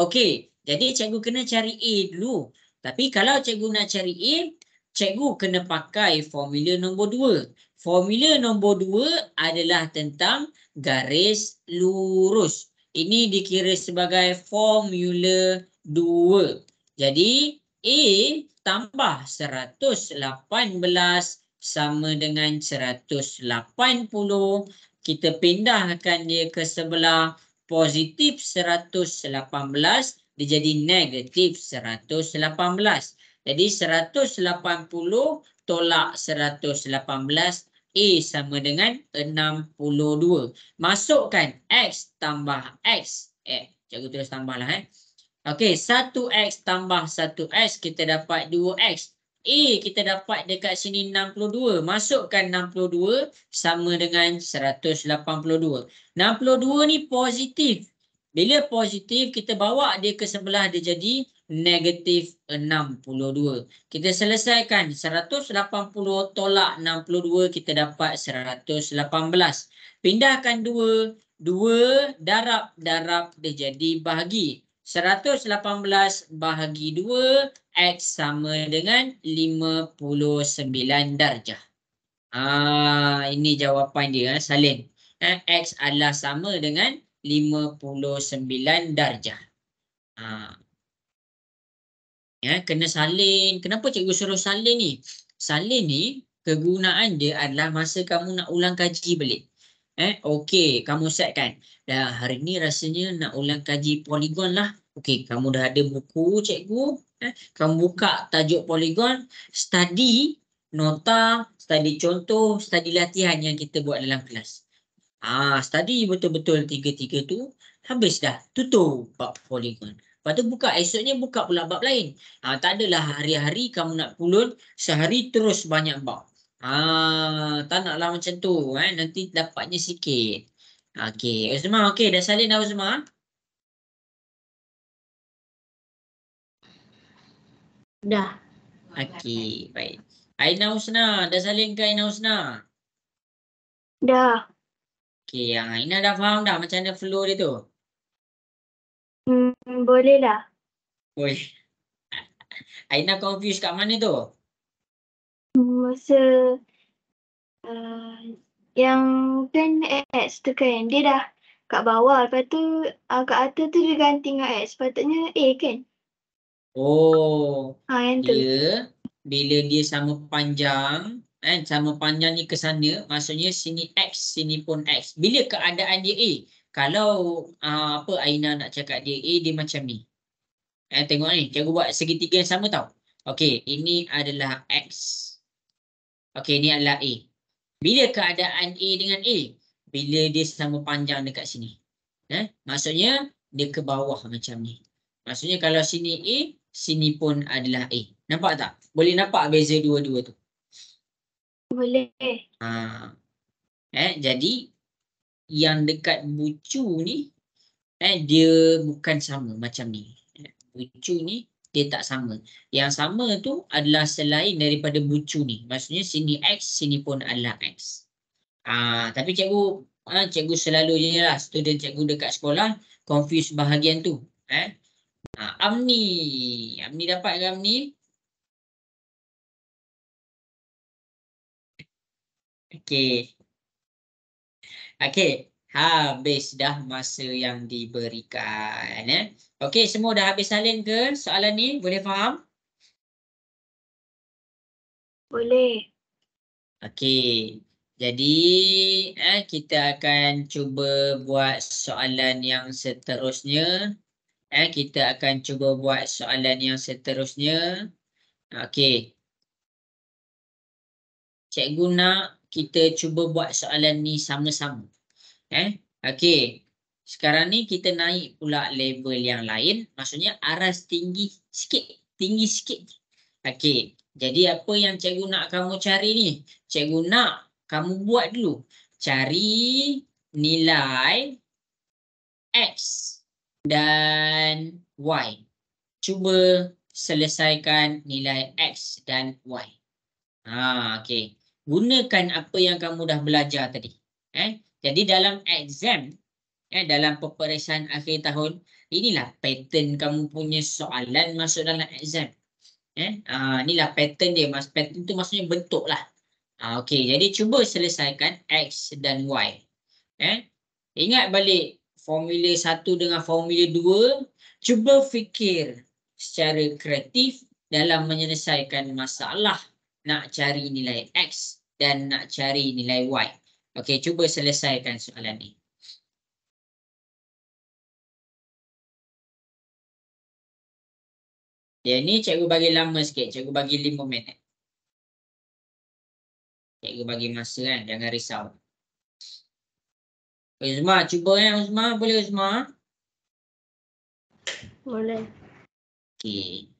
S1: Okey, jadi cikgu kena cari A dulu. Tapi kalau cikgu nak cari A, cikgu kena pakai formula nombor 2. Formula nombor 2 adalah tentang garis lurus. Ini dikira sebagai formula 2. Jadi A tambah 118 sama dengan 180. Kita pindahkan dia ke sebelah positif 118, dia jadi negatif 118. Jadi 180 tolak 118, A sama dengan 62. Masukkan X tambah X. Cikgu tulis tambahlah. Okey, 1X tambah 1X, kita dapat 2X. Kita dapat dekat sini 62. Masukkan 62 sama dengan 182. 62 ni positif. Bila positif, kita bawa dia ke sebelah, dia jadi negatif 62. Kita selesaikan 180 tolak 62, kita dapat 118. Pindahkan 2. 2 darab dia jadi bahagi. 118 bahagi 2, X sama dengan 59 darjah. Ini jawapan dia, salin. X adalah sama dengan 59 darjah. Kena salin. Kenapa cikgu suruh salin ni? Salin ni kegunaan dia adalah masa kamu nak ulang kaji balik. Okey, kamu setkan. Dah hari ni rasanya nak ulang kaji poligon lah. Okey, kamu dah ada buku cikgu. Kamu buka tajuk poligon, study nota, study contoh, study latihan yang kita buat dalam kelas. Study betul-betul 3 tu, habis dah, tutup bab poligon. Lepas tu buka, esoknya buka pula bab lain. Tak adalah hari-hari kamu nak pulun sehari terus banyak bab. Tak naklah macam tu, nanti dapatnya sikit. Okey, Uzma, okey, dah salin dah Uzma?
S2: Dah.
S1: Okey, baik. Aina Husna, dah salin ke Aina Husna?
S2: Dah.
S1: Okey, Aina dah faham dah macam mana flow dia tu?
S2: Boleh lah.
S1: Oi. Aina confused kat mana tu?
S2: Masa yang kan X tu kan, dia dah kat bawah, lepas tu kat atas tu dia ganti dengan X, sepatutnya A kan? Yang tu.
S1: Dia bila dia sama panjang, sama panjang ni ke sana, maksudnya sini X, sini pun X. Bila keadaan dia A, kalau Aina nak cakap dia A, dia macam ni. Tengok ni, cikgu buat segitiga yang sama tau. Okey, ini adalah X. Okey, ini adalah A. Bila keadaan A dengan A? Bila dia sama panjang dekat sini. Maksudnya dia ke bawah macam ni. Maksudnya kalau sini A, sini pun adalah A. Nampak tak? Boleh nampak beza dua-dua tu?
S2: Boleh.
S1: Jadi yang dekat bucu ni dia bukan sama macam ni. Bucu ni dia tak sama. Yang sama tu adalah selain daripada bucu ni. Maksudnya sini X, sini pun adalah X. Tapi cikgu selalu je lah student cikgu dekat sekolah confuse bahagian tu. Amni dapat ke Amni? Okey, habis dah masa yang diberikan. Okey, semua dah habis salin ke soalan ni? Boleh faham?
S2: Boleh.
S1: Okey, jadi kita akan cuba buat soalan yang seterusnya. Kita akan cuba buat soalan yang seterusnya. Okey. Cikgu nak kita cuba buat soalan ni sama-sama. Okey. Sekarang ni kita naik pula level yang lain. Maksudnya aras tinggi sikit. Tinggi sikit. Okey. Jadi apa yang cikgu nak kamu cari ni? Cikgu nak kamu buat dulu. Cari nilai X dan Y. Cuba selesaikan nilai X dan Y. Okey. Gunakan apa yang kamu dah belajar tadi. Jadi dalam exam, dalam peperiksaan akhir tahun, inilah pattern kamu punya soalan masuk dalam exam. Inilah pattern dia. Pattern tu maksudnya bentuk lah. Okey, jadi cuba selesaikan X dan Y. Ingat balik formula 1 dengan formula 2. Cuba fikir secara kreatif dalam menyelesaikan masalah nak cari nilai X dan nak cari nilai Y. Okey, cuba selesaikan soalan ni. Ya, ni cikgu bagi lama sikit. Cikgu bagi 5 minit. Cikgu bagi masa kan, jangan risau. Uzma, cuba Uzma. Boleh Uzma?
S2: Boleh.
S1: Okey.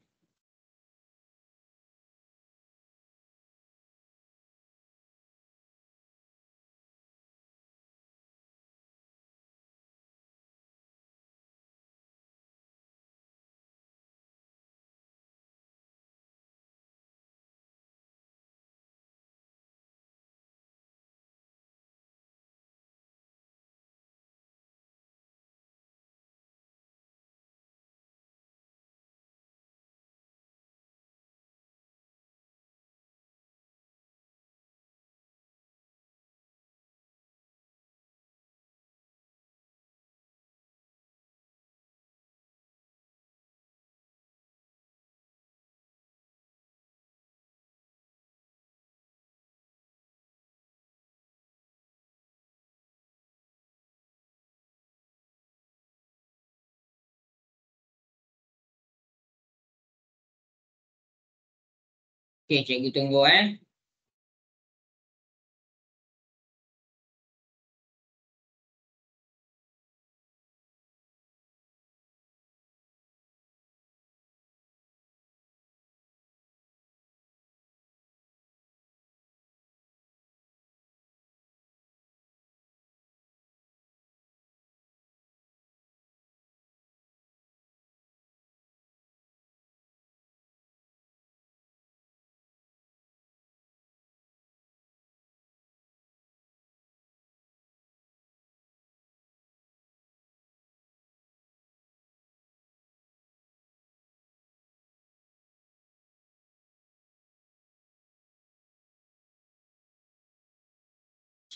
S1: Okey, cikgu tunggu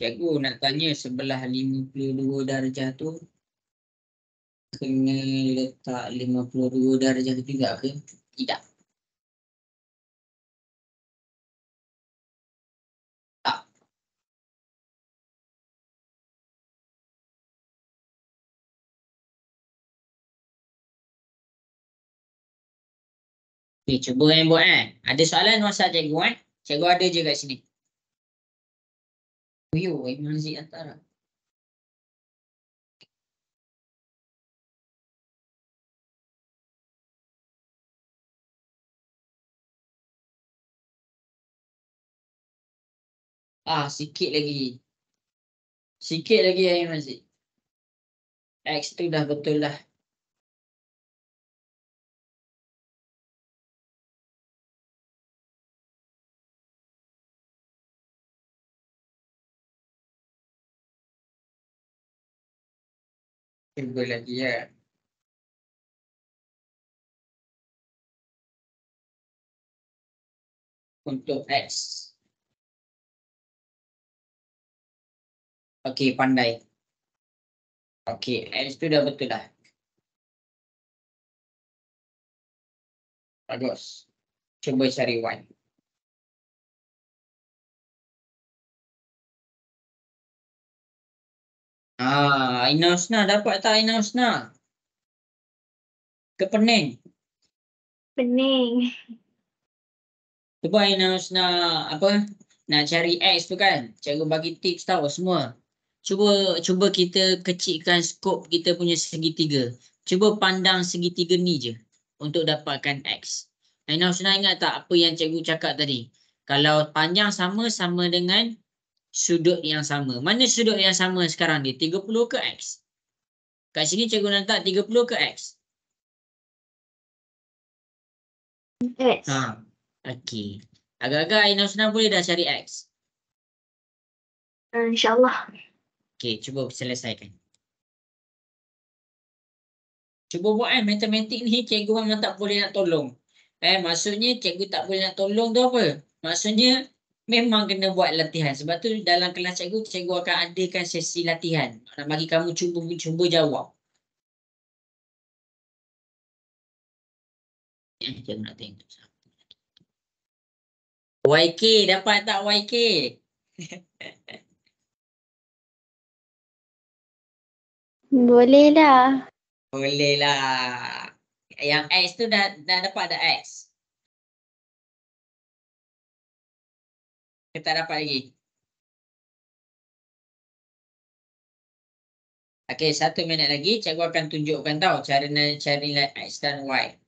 S1: Cikgu nak tanya sebelah 52 darjah tu kena letak 52 darjah juga ke? Tidak. Tak. Okey, cuba yang buat Ada soalan WhatsApp cikgu Cikgu ada je kat sini. Yo, Imam Zik antara. Sikit lagi. Sikit lagi Imam Zik. X tu dah betul dah. Cuba lagi Untuk X. Okey, pandai. Okey, X tu dah betul dah. Bagus. Cuba cari Y. Ina Husna dapat tak Ina Husna? Ke pening?
S2: Pening.
S1: Cuba Ina Husna nak cari X tu kan? Cikgu bagi tips tahu semua. Cuba kita kecilkan skop kita punya segitiga. Cuba pandang segitiga ni je untuk dapatkan X. Ina Husna ingat tak apa yang cikgu cakap tadi? Kalau panjang sama dengan sudut yang sama. Mana sudut yang sama sekarang ni? 30 ke X? Kat sini cikgu letak 30 ke X?
S2: X.
S1: Okey. Agak-agak Ina Husna boleh dah cari X?
S2: InsyaAllah.
S1: Okey, cuba selesaikan. Cuba buat matematik ni cikgu memang tak boleh nak tolong. Maksudnya cikgu tak boleh nak tolong tu apa? Maksudnya memang kena buat latihan. Sebab tu dalam kelas cikgu akan adakan sesi latihan. Nak bagi kamu cuba jawab. Cikgu nak tengok. YK dapat tak YK?
S2: Boleh lah.
S1: Boleh lah. Yang X tu dah dapat dah X. Kita dapat lagi. Okey, 1 minit lagi. Cikgu akan tunjukkan tau cara nilai X dan Y.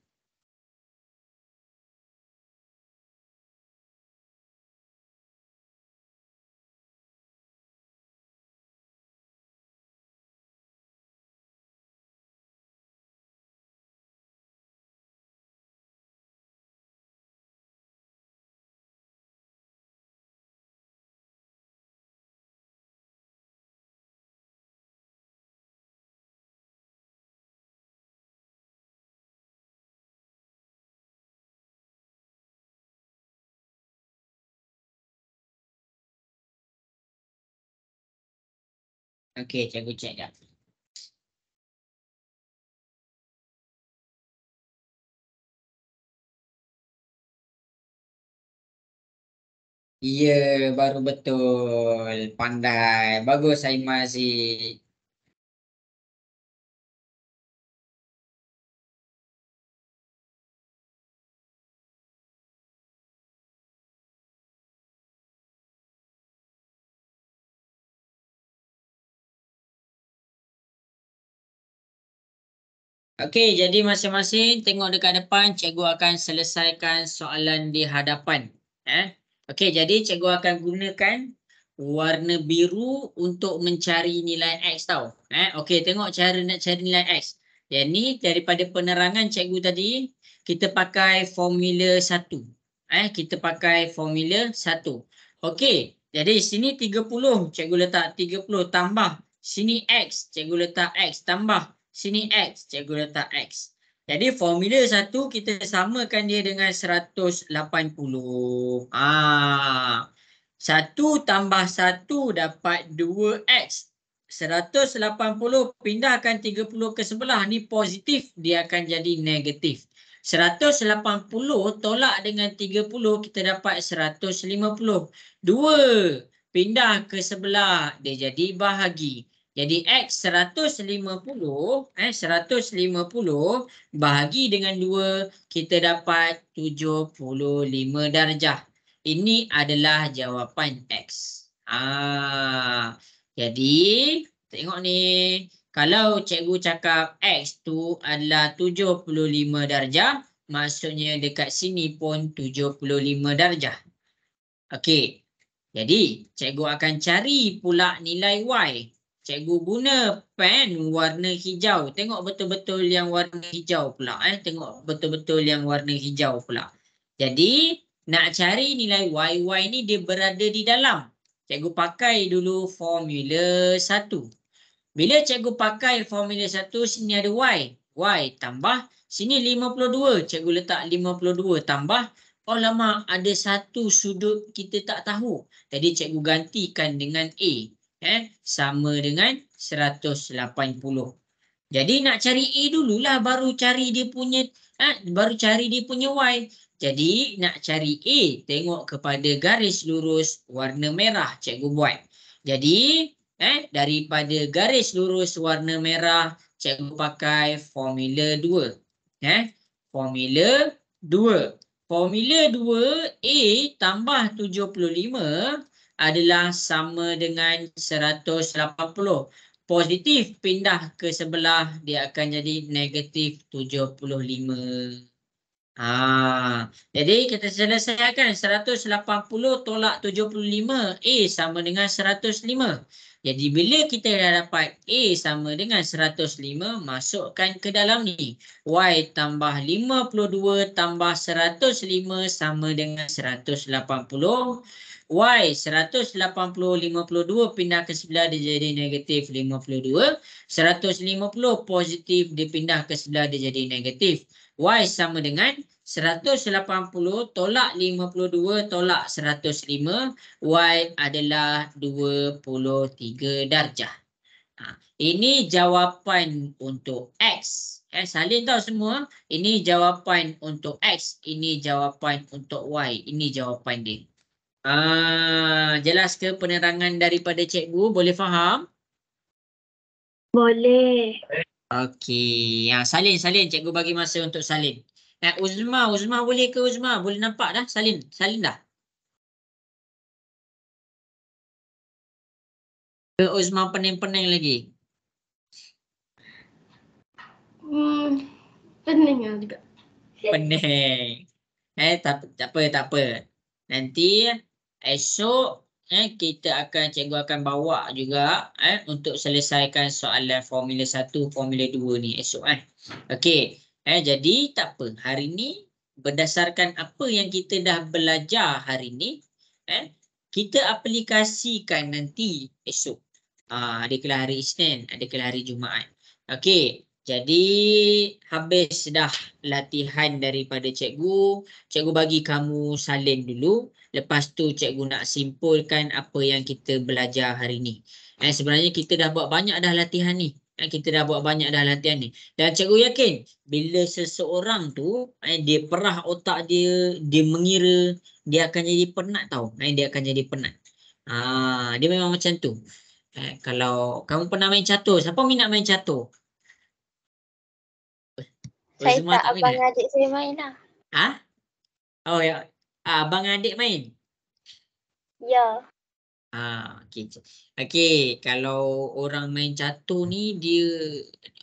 S1: Okey, cikgu cek dah. Ya, baru betul. Pandai. Bagus, Saima si. Okey, jadi masing-masing tengok dekat depan. Cikgu akan selesaikan soalan di hadapan. Okey, jadi cikgu akan gunakan warna biru untuk mencari nilai X tau. Okey, tengok cara nak cari nilai X. Yang ni daripada penerangan cikgu tadi, kita pakai formula 1. Kita pakai formula 1. Okey, jadi sini 30, cikgu letak 30 tambah. Sini X, cikgu letak X tambah. Sini X, cikgu letak X. Jadi formula 1 kita samakan dia dengan 180. 1 tambah 1 dapat 2X. 180 pindahkan 30 ke sebelah. Ni positif, dia akan jadi negatif. 180 tolak dengan 30, kita dapat 150. 2 pindah ke sebelah, dia jadi bahagi. Jadi X 150, 150 bahagi dengan 2, kita dapat 75 darjah. Ini adalah jawapan X. Jadi, tengok ni. Kalau cikgu cakap X tu adalah 75 darjah, maksudnya dekat sini pun 75 darjah. Okey. Jadi, cikgu akan cari pula nilai Y. Cikgu guna pen warna hijau. Tengok betul-betul yang warna hijau pula. Tengok betul-betul yang warna hijau pula. Jadi, nak cari nilai Y. Y ni dia berada di dalam. Cikgu pakai dulu formula 1. Bila cikgu pakai formula 1, sini ada Y. Y tambah. Sini 52. Cikgu letak 52 tambah. Oh lama, ada satu sudut kita tak tahu. Jadi cikgu gantikan dengan A. Sama dengan 180. Jadi nak cari A dululah, baru cari dia punya Y. Jadi nak cari A, tengok kepada garis lurus warna merah cikgu buat. Jadi daripada garis lurus warna merah, cikgu pakai formula 2. Formula 2. Formula 2, A tambah 75 adalah sama dengan 180. Positif pindah ke sebelah, dia akan jadi negatif 75. Jadi kita selesaikan 180 tolak 75. A sama dengan 105. Jadi bila kita dah dapat A sama dengan 105, masukkan ke dalam ni. Y tambah 52 tambah 105 sama dengan 180. Y 180, 52 pindah ke sebelah, dia jadi negatif 52. 150 positif, dia pindah ke sebelah, dia jadi negatif. Y sama dengan 180 tolak 52 tolak 105. Y adalah 23 darjah. Ini jawapan untuk X. Salin tahu semua. Ini jawapan untuk X. Ini jawapan untuk Y. Ini jawapan dia. Jelas ke penerangan daripada cikgu? Boleh faham?
S2: Boleh.
S1: Okey. Salin, cikgu bagi masa untuk salin. Uzma boleh ke Uzma? Boleh nampak dah salin dah. Ke Uzma pening-pening lagi?
S2: Pening juga.
S1: Pening. Tak apa. Nanti esok kita akan, cikgu akan bawa juga untuk selesaikan soalan Formula 1, Formula 2 ni esok Okey. Jadi tak apa. Hari ni berdasarkan apa yang kita dah belajar hari ni, kita aplikasikan nanti esok. Adakah hari Isnin, adakah hari Jumaat. Okey. Jadi habis dah latihan daripada cikgu, cikgu bagi kamu salin dulu. Lepas tu cikgu nak simpulkan apa yang kita belajar hari ni. Sebenarnya kita dah buat banyak dah latihan ni. Dan cikgu yakin bila seseorang tu dia perah otak dia, dia mengira, dia akan jadi penat tau. Dia akan jadi penat. Dia memang macam tu. Kalau kamu pernah main catur, siapa minat main catur?
S4: Saya
S1: Semua
S4: tak, abang
S1: minat.
S4: adik saya main lah.
S1: Oh ya, abang adik main?
S4: Ya.
S1: Okey, kalau orang main catur ni dia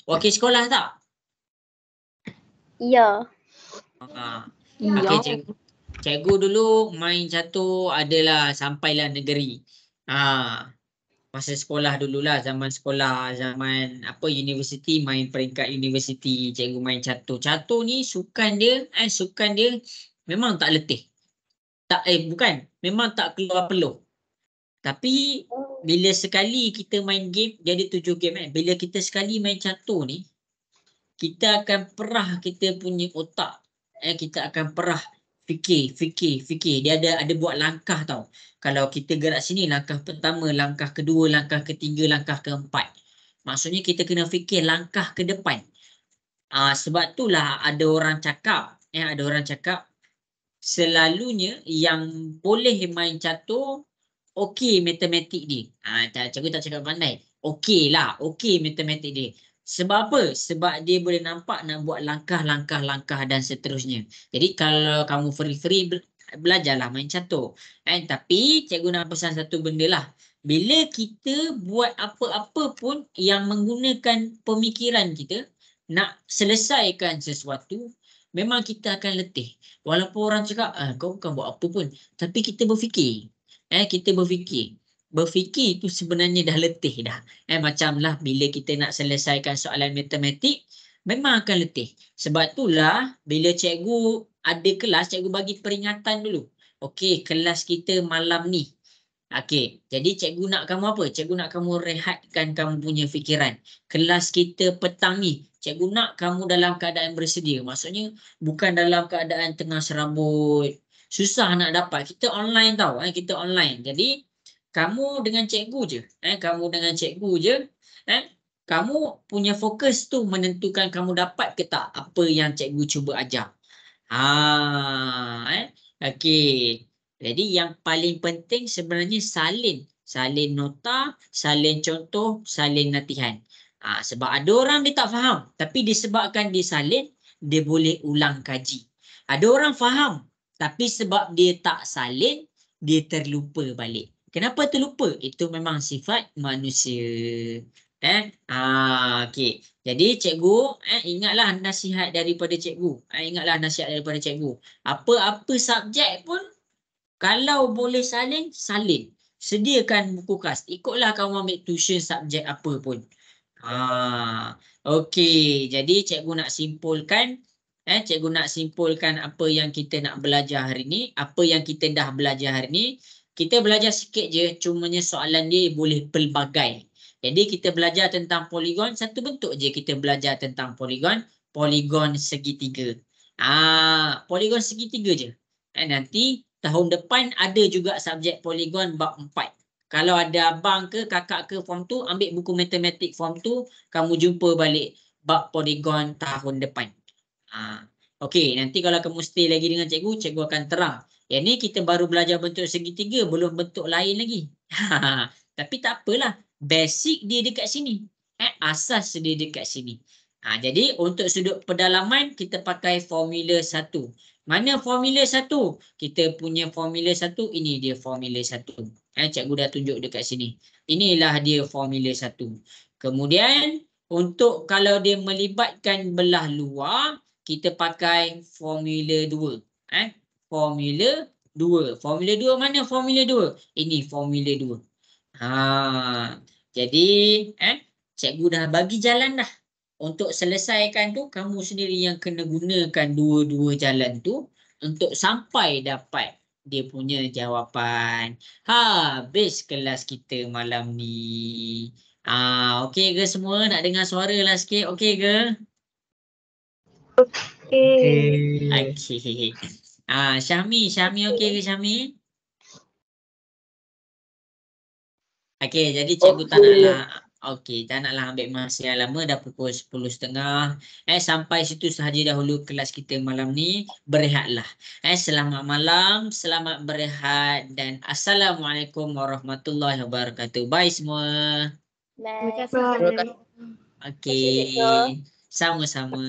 S1: wakil sekolah tak?
S4: Ya.
S1: Okey, cikgu dulu main catur adalah sampailah negeri. Masa sekolah dululah, zaman sekolah, zaman universiti, main peringkat universiti, cikgu main catur. Catur ni sukan dia memang tak letih. Memang tak keluar peluh. Tapi bila sekali kita main game, dia ada 7 game Bila kita sekali main catur ni, kita akan perah kita punya otak. Kita akan perah fikir. Dia ada buat langkah tau. Kalau kita gerak sini, langkah pertama, langkah kedua, langkah ketiga, langkah keempat. Maksudnya kita kena fikir langkah ke depan. Sebab itulah ada orang cakap, selalunya yang boleh main catur, okey matematik dia. Cikgu tak cakap pandai. Okey matematik dia. Sebab apa? Sebab dia boleh nampak nak buat langkah dan seterusnya. Jadi kalau kamu free belajarlah main catur. Tapi cikgu nak pesan satu benda lah. Bila kita buat apa-apa pun yang menggunakan pemikiran kita, nak selesaikan sesuatu, memang kita akan letih. Walaupun orang cakap, kau bukan buat apa pun. Tapi kita berfikir. Berfikir itu sebenarnya dah letih dah. Macamlah bila kita nak selesaikan soalan matematik, memang akan letih. Sebab itulah bila cikgu ada kelas, cikgu bagi peringatan dulu. Okey, kelas kita malam ni. Okey, jadi cikgu nak kamu apa? Cikgu nak kamu rehatkan kamu punya fikiran. Kelas kita petang ni, cikgu nak kamu dalam keadaan bersedia. Maksudnya bukan dalam keadaan tengah serabut. Susah nak dapat. Kita online tau. Kita online. Jadi kamu dengan cikgu je. Kamu punya fokus tu menentukan kamu dapat ke tak apa yang cikgu cuba ajar. Okey. Jadi yang paling penting sebenarnya salin. Salin nota, salin contoh, salin latihan. Sebab ada orang dia tak faham. Tapi disebabkan dia salin, dia boleh ulang kaji. Ada orang faham. Tapi sebab dia tak salin, dia terlupa balik. Kenapa terlupa? Itu memang sifat manusia. Okey. Jadi cikgu ingatlah nasihat daripada cikgu. Apa-apa subjek pun kalau boleh salin, salin. Sediakan buku kas. Ikutlah kamu ambil tuition subjek apa pun. Okey. Jadi cikgu nak simpulkan. Cikgu nak simpulkan apa yang kita nak belajar hari ni. Apa yang kita dah belajar hari ni. Kita belajar sikit je. Cumanya soalan dia boleh pelbagai. Jadi kita belajar tentang poligon. Satu bentuk je kita belajar tentang poligon. Poligon segitiga. Poligon segitiga je. Nanti tahun depan ada juga subjek poligon bab 4. Kalau ada abang ke kakak ke form 2, ambil buku matematik form 2, kamu jumpa balik bab poligon tahun depan. Okey, nanti kalau kamu stay lagi dengan cikgu, cikgu akan terang Yang ni kita baru belajar bentuk segitiga, belum bentuk lain lagi. Tapi tak apalah. Basic dia dekat sini. Asas dia dekat sini. Jadi untuk sudut pedalaman kita pakai formula 1. Mana formula 1? Kita punya formula 1, ini dia formula 1. Cikgu dah tunjuk dekat sini. Inilah dia formula 1. Kemudian untuk kalau dia melibatkan belah luar, kita pakai formula 2. Formula 2. Formula 2 mana formula 2? Ini formula 2. Jadi cikgu dah bagi jalan dah. Untuk selesaikan tu, kamu sendiri yang kena gunakan dua-dua jalan tu untuk sampai dapat dia punya jawapan. Habis kelas kita malam ni. Okey ke semua? Nak dengar suara lah sikit. Okey ke? Okey. Syahmi okey ke Syahmi? Okey, jadi cikgu tak naklah ambil masa yang lama, dah pukul 10.30. Sampai situ sahaja dahulu kelas kita malam ni. Berehatlah. Selamat malam, selamat berehat dan Assalamualaikum warahmatullahi wabarakatuh. Bye semua.
S4: Bye.
S2: Terima kasih.
S1: Okey. Sama-sama.